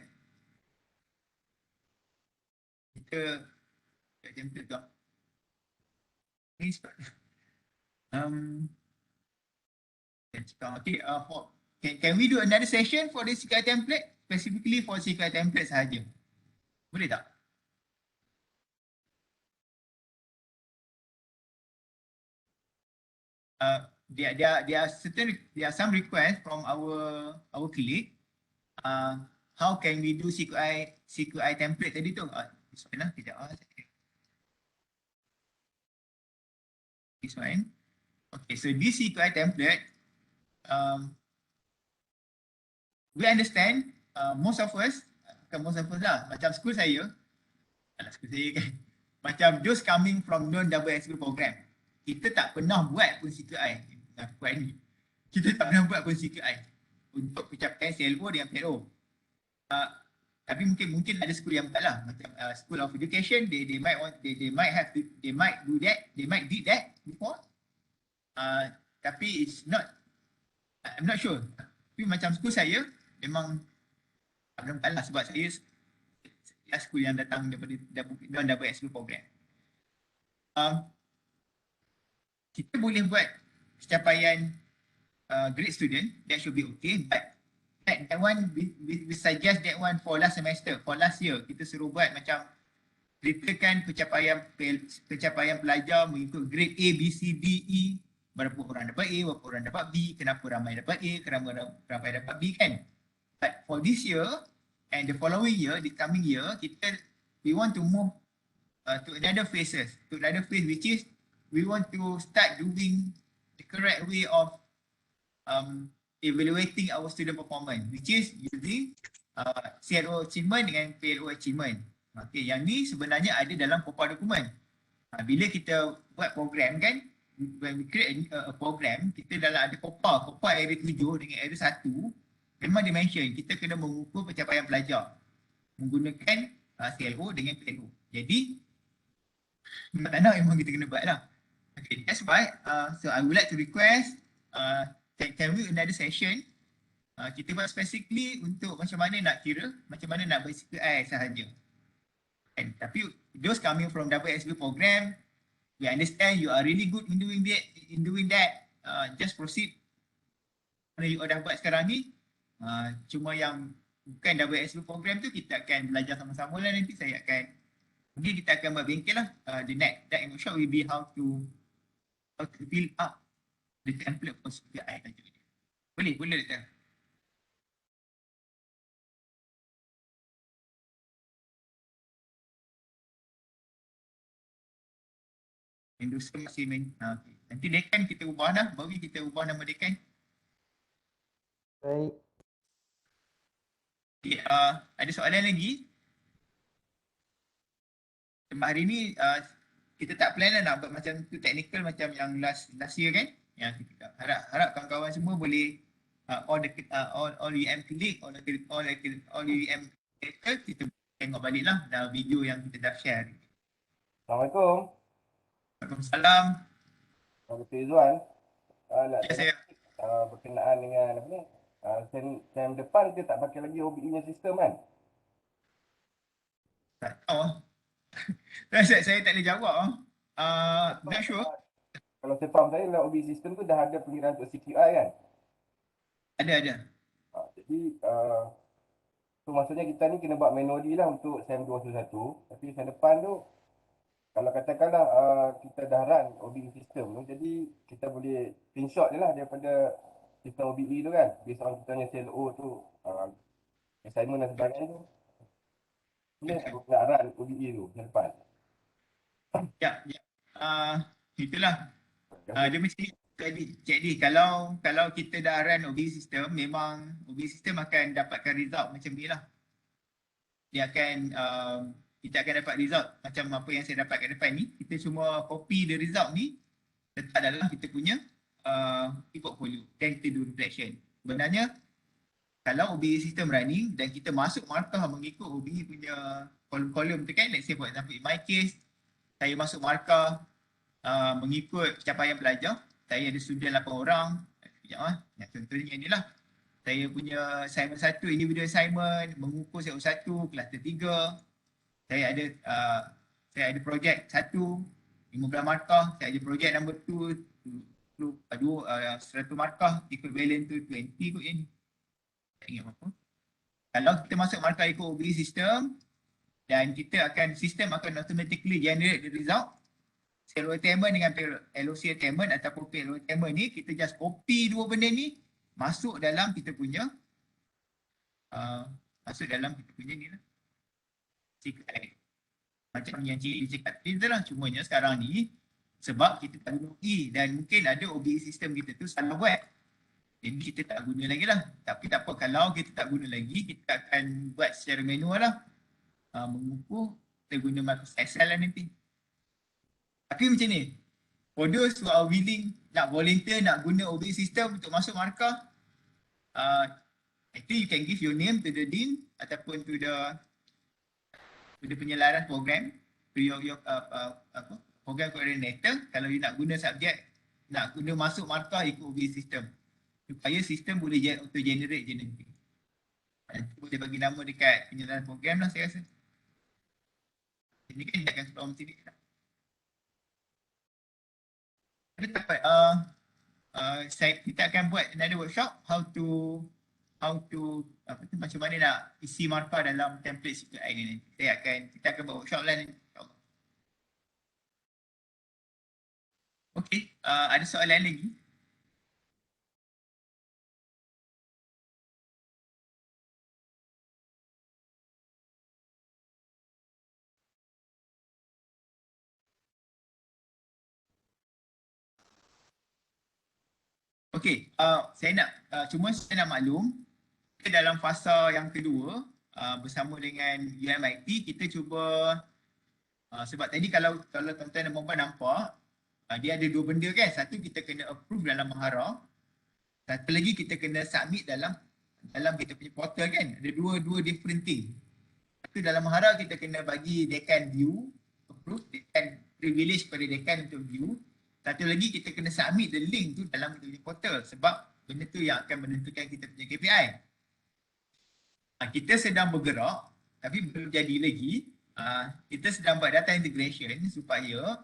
Kita template tu. Okay, can we do another session for the CKI template? Specifically for CKI template sahaja. Boleh tak? There are some requests from our colleague. How can we do CQI template tadi tu? This one lah, kejap lah. This one. Okay, so this CQI template, we understand most of us, bukan most of us lah, macam school saya kan, macam those coming from non-double program, kita tak pernah buat pun CQI. Kita tak pernah buat pun CQI untuk pencapaian CLO dengan PLO. Tapi mungkin ada school yang buat lah, macam School of Education, they might do that, they might did that before. Tapi I'm not sure. Tapi macam school saya memang belum tahu lah, sebab saya school yang datang daripada non-double expo program. Kita boleh buat pencapaian grade student, that should be okay, but that one we suggest that one for last semester, for last year kita suruh buat macam ceritakan pencapaian pelajar mengikut grade A, B, C, D, E, berapa orang dapat A, berapa orang dapat B, kenapa ramai dapat A, kenapa ramai dapat B kan. But for this year and the following year, the coming year, we want to move to another phase which is we want to start doing the correct way of evaluating our student performance, which is using CLO achievement dengan PLO achievement. Okay, yang ni sebenarnya ada dalam COPA dokumen. Bila kita buat program kan, when we create a program, kita dalam ada COPA area 7 dengan area 1, memang dia mention kita kena mengukur pencapaian pelajar menggunakan CLO dengan PLO. Jadi, tak nak memang kita kena buat lah. Okay, that's why, so I would like to request, can we another session, kita buat specifically untuk macam mana nak kira, macam mana nak buat CQI sahaja. And, tapi those coming from double SB program, we understand you are really good in doing that. Just proceed. Mana you dah buat sekarang ni, cuma yang bukan double SB program tu kita akan belajar sama-sama lah nanti. Mungkin kita akan buat bengkel lah. The next workshop will be how to build up the template for CQI sahaja. Boleh Doktor. Industri masih nanti dekan kita ubah dah, baru kita ubah nama dekan. Baik. Okay, ada soalan lagi? Sebab hari ni kita tak plan lah nak buat macam tu technical macam yang last year kan. Yang kita harap kawan-kawan semua boleh all UM klik, all UM kita tengok balik lah video yang kita dah share. Assalamualaikum. Waalaikumsalam. Dr. Izwan. Nak Ya, saya. berkenaan dengan apa ni? Sem depan kita tak pakai lagi OBE nya sistem kan? Tak tahu. saya tak boleh jawab. Not sure. Kalau saya faham saya, dalam OBE sistem tu dah ada pengiraan untuk CQI kan? Ada. Jadi, so maksudnya kita ni kena buat manually lah untuk SEM 211. Tapi SEM depan tu, kalau katakanlah kita dah run OBE sistem tu, jadi kita boleh screenshot je lah daripada sistem OBE tu kan, based on kita punya CLO tu, assignment dan sebagainya tu. Boleh tak nak run OBE tu SEM depan? Ya. Itulah. Dia mesti jadi kalau kita dah run OBE system, memang OBE system akan dapatkan result macam ni lah. Dia akan kita akan dapat result macam apa yang saya dapat kat depan ni. Kita cuma copy the result ni, letak dalam kita punya e-portfolio dan kita do reflection. Sebenarnya kalau OBE system running dan kita masuk markah mengikut OBE punya kolom-kolom tu kan, let's say for example in my case, saya masuk markah mengikut capaian pelajar. Saya ada student 8 orang. Contohnya ni lah. Saya punya assignment 1, individual assignment, mengukur CO1, kluster 3. Saya ada projek 1, 15 markah. Saya ada projek number 2, 100 markah, equivalent to 20 kot ni. Tak ingat apa. Kalau kita masuk markah ikut OBE system, dan sistem akan automatically generate the result. Zero attainment dengan LOC attainment ataupun payload attainment ni, kita just copy dua benda ni masuk dalam kita punya ni lah. Macam yang Cik cakap tadi tu lah. Cumanya sekarang ni sebab kita tak guna OBE dan mungkin ada OBE sistem kita tu salah buat. Jadi kita tak guna lagi lah. Tapi tak apa, kalau kita tak guna lagi, kita akan buat secara manual lah. Mengukur, kita guna Microsoft Excel lah nanti. Tapi macam ni, for those who are willing, nak volunteer, nak guna OBE system untuk masuk markah, I think you can give your name to the dean ataupun to the penyelaras program, to your program coordinator. Kalau you nak guna subjek, nak guna masuk markah ikut OBE system, supaya sistem boleh auto-generate je nanti. Nanti boleh bagi nama dekat penyelaras program lah saya rasa. Ini kan dia akan keluar sendiri lah. Kita akan buat another workshop how to macam mana nak isi markah dalam template CQI ni nanti. Kita akan buat workshop lah nanti. Okey, ada soalan lagi? Okey, saya nak maklum, kita dalam fasa yang kedua bersama dengan UMIT, kita cuba sebab tadi kalau tuan-tuan dan puan-puan nampak, dia ada dua benda kan. Satu, kita kena approve dalam mahara. Satu lagi, kita kena submit dalam kita punya portal kan. Ada dua different thing. Satu, dalam mahara kita kena bagi dekan view, approve, dekan privilege pada dekan untuk view. Satu lagi, kita kena submit the link tu dalam kita punya portal sebab benda tu yang akan menentukan kita punya KPI. Kita sedang bergerak tapi belum jadi lagi. Kita sedang buat data integration supaya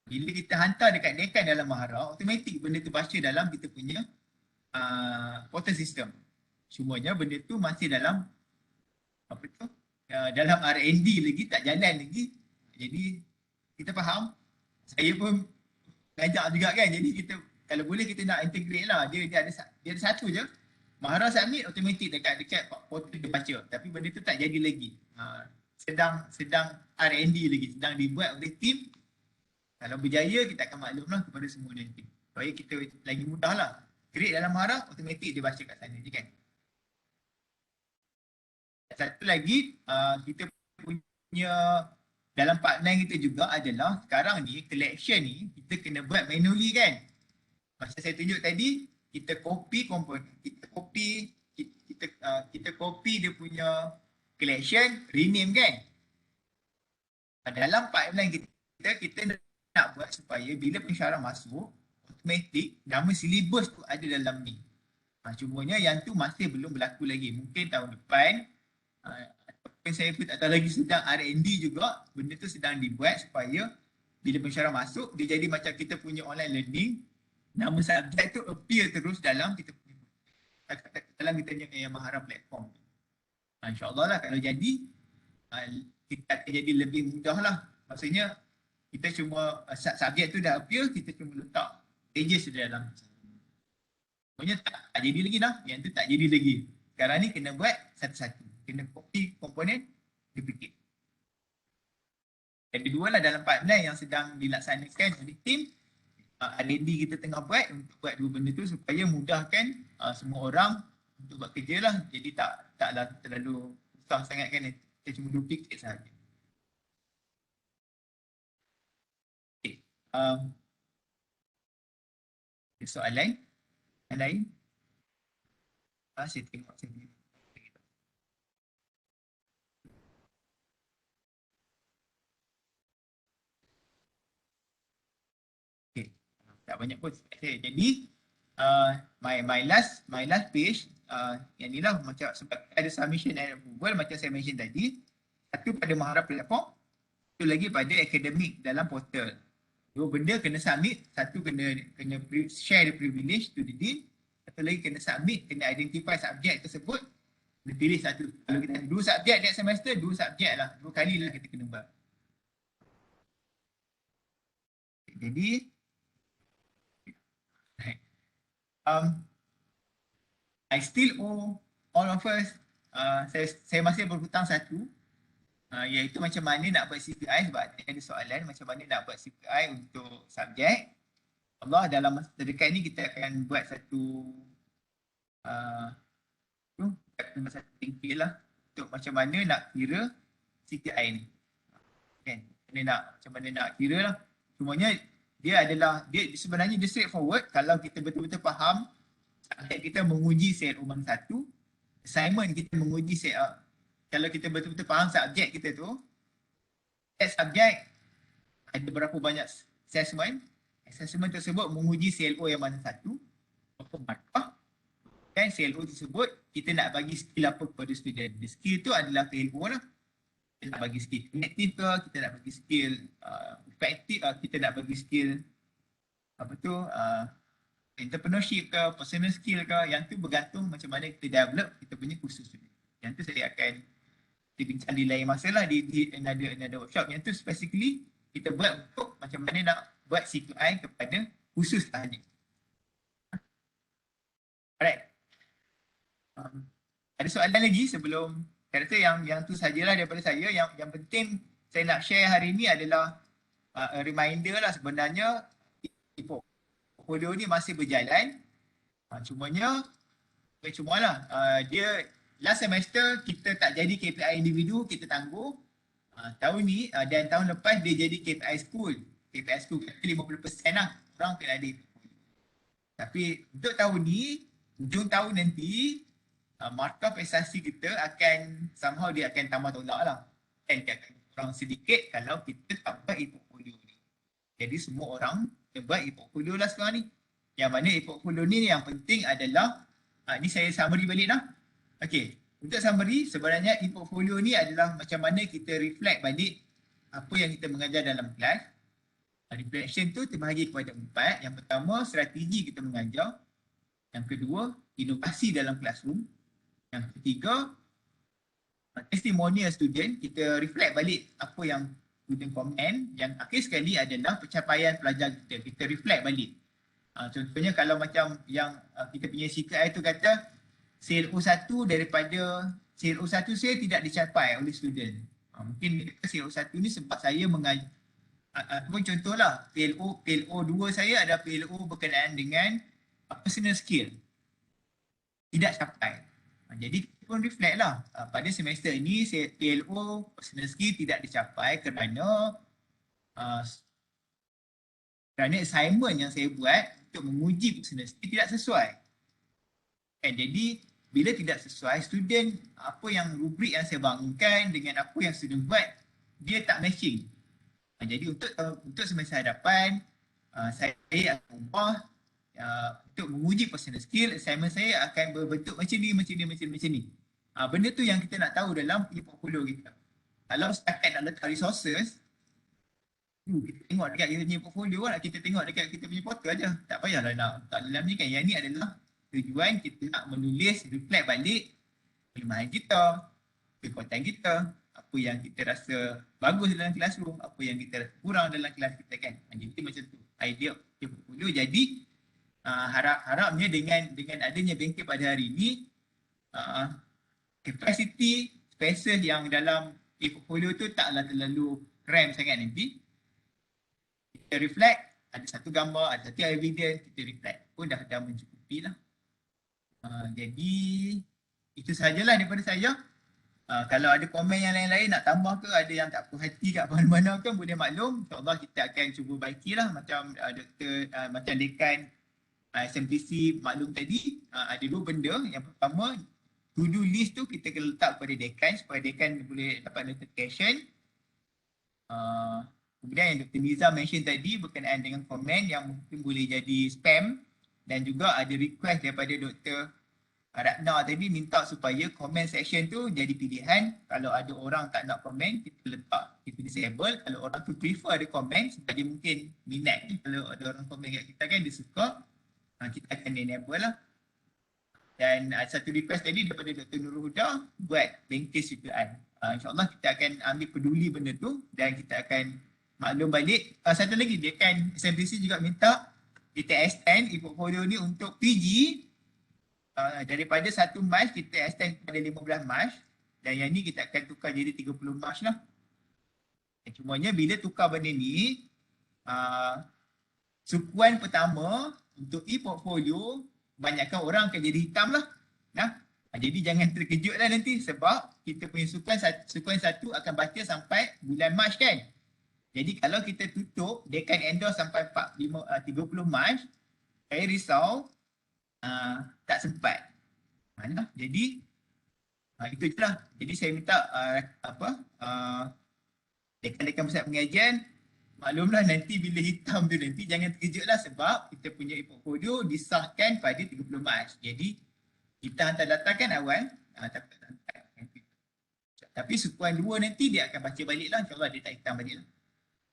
bila kita hantar dekat dekan dalam mahara, automatik benda tu baca dalam kita punya portal system. Cumanya benda tu masih dalam dalam R&D lagi, tak jalan lagi. Jadi kita faham. Saya pun ngajak juga kan. Jadi kita kalau boleh kita nak integrate lah. Dia ada satu je. Mahara submit automatic dekat portal dia baca. Tapi benda tu tak jadi lagi. Sedang R&D lagi. Sedang dibuat oleh tim. Kalau berjaya kita akan maklumlah kepada semua nanti. Supaya kita lagi mudah lah. Create dalam mahara, automatic dia baca kat sana je kan. Satu lagi, kita punya dalam pipeline kita juga adalah sekarang ni collection ni kita kena buat manually kan. Macam saya tunjuk tadi, kita copy komponen, kita copy dia punya collection, rename kan. Dalam pipeline kita nak buat supaya bila pensyarah masuk, automatik nama silibus tu ada dalam ni. Cumanya yang tu masih belum berlaku lagi. Mungkin tahun depan, saya pun tak tahu lagi, sedang R&D juga, benda tu sedang dibuat supaya bila pensyarah masuk, dia jadi macam kita punya online learning, nama subjek tu appear terus dalam kita punya Maharam platform. InsyaAllah lah kalau jadi, kita akan jadi lebih mudah lah. Maksudnya, kita cuma, subjek tu dah appear, kita cuma letak pages di dalam. Maksudnya tak jadi lagi dah, yang tu tak jadi lagi. Sekarang ni kena buat satu-satu. Kena copy komponen, duplicate. Yang kedua lah dalam pipeline yang sedang dilaksanakan oleh tim, R&D kita tengah buat untuk buat dua benda tu supaya mudahkan semua orang untuk buat kerja lah. Jadi taklah terlalu susah sangat kan, kita cuma duplicate sahaja. Okay. Soalan yang lain? Saya tengok sini. Tak banyak pun. Jadi my last page yang ni lah macam sebab ada submission and approval macam saya mention tadi, satu pada Maharam platform, satu lagi pada academic dalam portal. Dua benda kena submit, satu kena share the privilege to the dean, satu lagi kena submit, kena identify subjek tersebut, kena pilih satu. Kalau kita ada 2 subjek next semester, 2 subjek lah, 2 kali lah kita kena buat. Jadi I still owe all of us, saya masih berhutang satu, iaitu macam mana nak buat CPI, sebab ada soalan macam mana nak buat CPI untuk subjek. Allah dalam masa terdekat ni kita akan buat satu tingkir lah untuk macam mana nak kira CPI ni. Kan? Macam mana nak kira lah. Semuanya dia sebenarnya dia straightforward kalau kita betul-betul faham subjek kita menguji CLO mana satu, assignment kita menguji CLO. Kalau kita betul-betul faham subjek kita tu, subjek ada berapa banyak assessment tersebut menguji CLO yang mana satu, berapa markah, dan CLO tersebut kita nak bagi skill apa kepada student. Skill tu adalah CLO lah. Kita nak bagi skill cognitive ke, kita nak bagi skill effective, kita nak bagi skill entrepreneurship ke, personal skill ke, yang tu bergantung macam mana kita develop kita punya kursus tu. Yang tu saya akan bincang di lain masa lah, di another workshop. Yang tu specifically kita buat untuk macam mana nak buat CPI kepada khusus sahaja. Alright. Ada soalan lagi sebelum saya rasa yang tu sajalah daripada saya. Yang penting saya nak share hari ni adalah a reminder lah, sebenarnya portfolio ni masih berjalan. Cumanya dia last semester kita tak jadi KPI individu, kita tangguh. Tahun ni dan tahun lepas dia jadi KPI school. KPI school kata 50% lah orang kena ada. Tapi untuk tahun ni, hujung tahun nanti, markah prestasi kita akan somehow dia akan tambah tolak lah. Dan dia akan kurang sedikit kalau kita tak buat e-portfolio ni. Jadi semua orang kena buat e-portfolio lah sekarang ni. Yang mana e-portfolio ni yang penting adalah, ni saya summary balik lah. Okay, untuk summary sebenarnya e-portfolio ni adalah macam mana kita reflect balik apa yang kita mengajar dalam kelas. Reflection tu terbahagi kepada 4. Yang pertama, strategi kita mengajar. Yang kedua, inovasi dalam classroom. Yang ketiga, testimonial student, kita reflect balik apa yang student komen. Yang akhir sekali adalah pencapaian pelajar kita reflect balik. Contohnya kalau macam yang kita punya CKI tu kata CLO 1 daripada CLO 1 saya tidak dicapai oleh student. Mungkin CLO 1 ni sebab saya mengajar, contohlah PLO 2 saya ada PLO berkenaan dengan personal skill, tidak capai. Jadi kita pun reflect lah, pada semester ini PLO personal skill tidak dicapai kerana assignment yang saya buat untuk menguji personal skill tidak sesuai. Jadi bila tidak sesuai, student apa yang rubrik yang saya bangunkan dengan apa yang student buat, dia tak matching. Jadi untuk semester hadapan, saya akan ubah untuk menguji personal skill, assignment saya akan berbentuk macam ni. Benda tu yang kita nak tahu dalam e-portfolio kita. Kalau setakat nak letak resources, kita tengok dekat kita punya portfolio lah, kita tengok dekat kita punya portal je. Tak payahlah nak tak dalam ni kan. Yang ni adalah tujuan kita nak menulis, reflect balik kelemahan kita, kekuatan kita, apa yang kita rasa bagus dalam classroom, apa yang kita rasa kurang dalam kelas kita kan. Jadi macam tu idea portfolio. Jadi harapnya dengan adanya bengkel pada hari ini, capacity spaces yang dalam portfolio tu taklah terlalu cram sangat nanti. Kita reflect, ada satu gambar, ada satu evidence, kita reflect pun dah mencukupi lah. Jadi itu sahajalah daripada saya. Kalau ada komen yang lain-lain nak tambah ke, ada yang tak puas hati kat mana-mana ke, boleh maklum. InsyaAllah kita akan cuba baikilah macam macam dekan SMPC maklum tadi. Ada dua benda. Yang pertama, to-do list tu kita kena letak kepada dekan supaya dekan boleh dapat notification. Kemudian yang Dr. Nizal mention tadi berkenaan dengan komen yang mungkin boleh jadi spam, dan juga ada request daripada Dr. Ratna tadi minta supaya comment section tu jadi pilihan. Kalau ada orang tak nak komen, kita letak, kita disable. Kalau orang tu prefer ada komen sebab dia mungkin minat ni, kalau ada orang komen kat kita kan dia suka, kita akan enable lah. Dan satu request tadi daripada Dr. Nurul Huda buat bengkel sitaan. InsyaAllah kita akan ambil peduli benda tu dan kita akan maklum balik. Satu lagi, dekan SMPC juga minta kita extend e-portfolio ni untuk PG. Daripada 1 Mac kita extend pada 15 Mac, dan yang ni kita akan tukar jadi 30 Mac lah. Cumanya bila tukar benda ni, sukuan pertama untuk e-portfolio banyakkan orang akan jadi hitam lah. Jadi jangan terkejut lah nanti sebab kita punya sukuan satu akan baca sampai bulan Mac kan. Jadi kalau kita tutup dekan endorse sampai 30 Mac, saya risau tak sempat. Jadi itu je lah. Jadi saya minta dekan-dekan pusat pengajian, maklumlah nanti bila hitam tu nanti jangan terkejutlah sebab kita punya e-portfolio disahkan pada 30 Mac. Jadi kita hantar data kan awal, tapi sukuan 2 nanti dia akan baca balik lah. InsyaAllah dia tak hitam balik lah.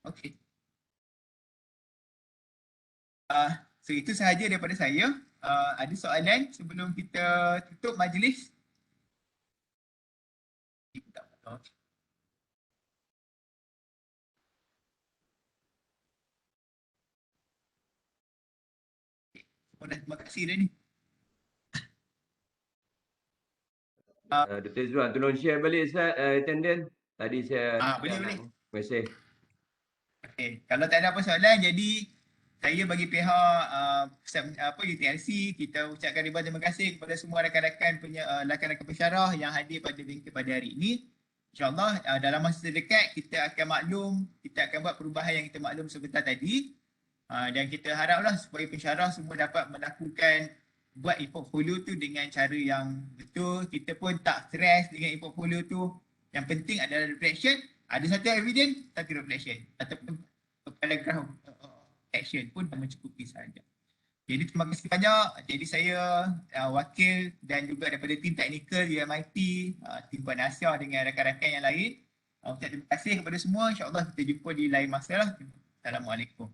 Okay. So itu sahaja daripada saya. Ada soalan sebelum kita tutup majlis? Terima kasih dah ni. Dr. Izwan, tolong share balik slide attendance. Tadi saya boleh. Terima kasih. Okay. Kalau tak ada apa soalan, jadi saya bagi pihak UTLC, kita ucapkan ribuan terima kasih kepada semua rakan-rakan rakan-rakan pensyarah yang hadir pada bengkel pada hari ini. InsyaAllah dalam masa terdekat kita akan maklum, kita akan buat perubahan yang kita maklum sebentar tadi. Dan kita haraplah supaya pensyarah semua dapat melakukan buat e-portfolio tu dengan cara yang betul. Kita pun tak stres dengan e-portfolio tu. Yang penting adalah reflection. Ada satu evidence, satu reflection. Ataupun paragraph action pun dah mencukupi sahaja. Jadi terima kasih banyak. Jadi saya wakil dan juga daripada tim teknikal UMIT, tim Puan Asia dengan rakan-rakan yang lain. Terima kasih kepada semua. InsyaAllah kita jumpa di lain masa lah. Assalamualaikum.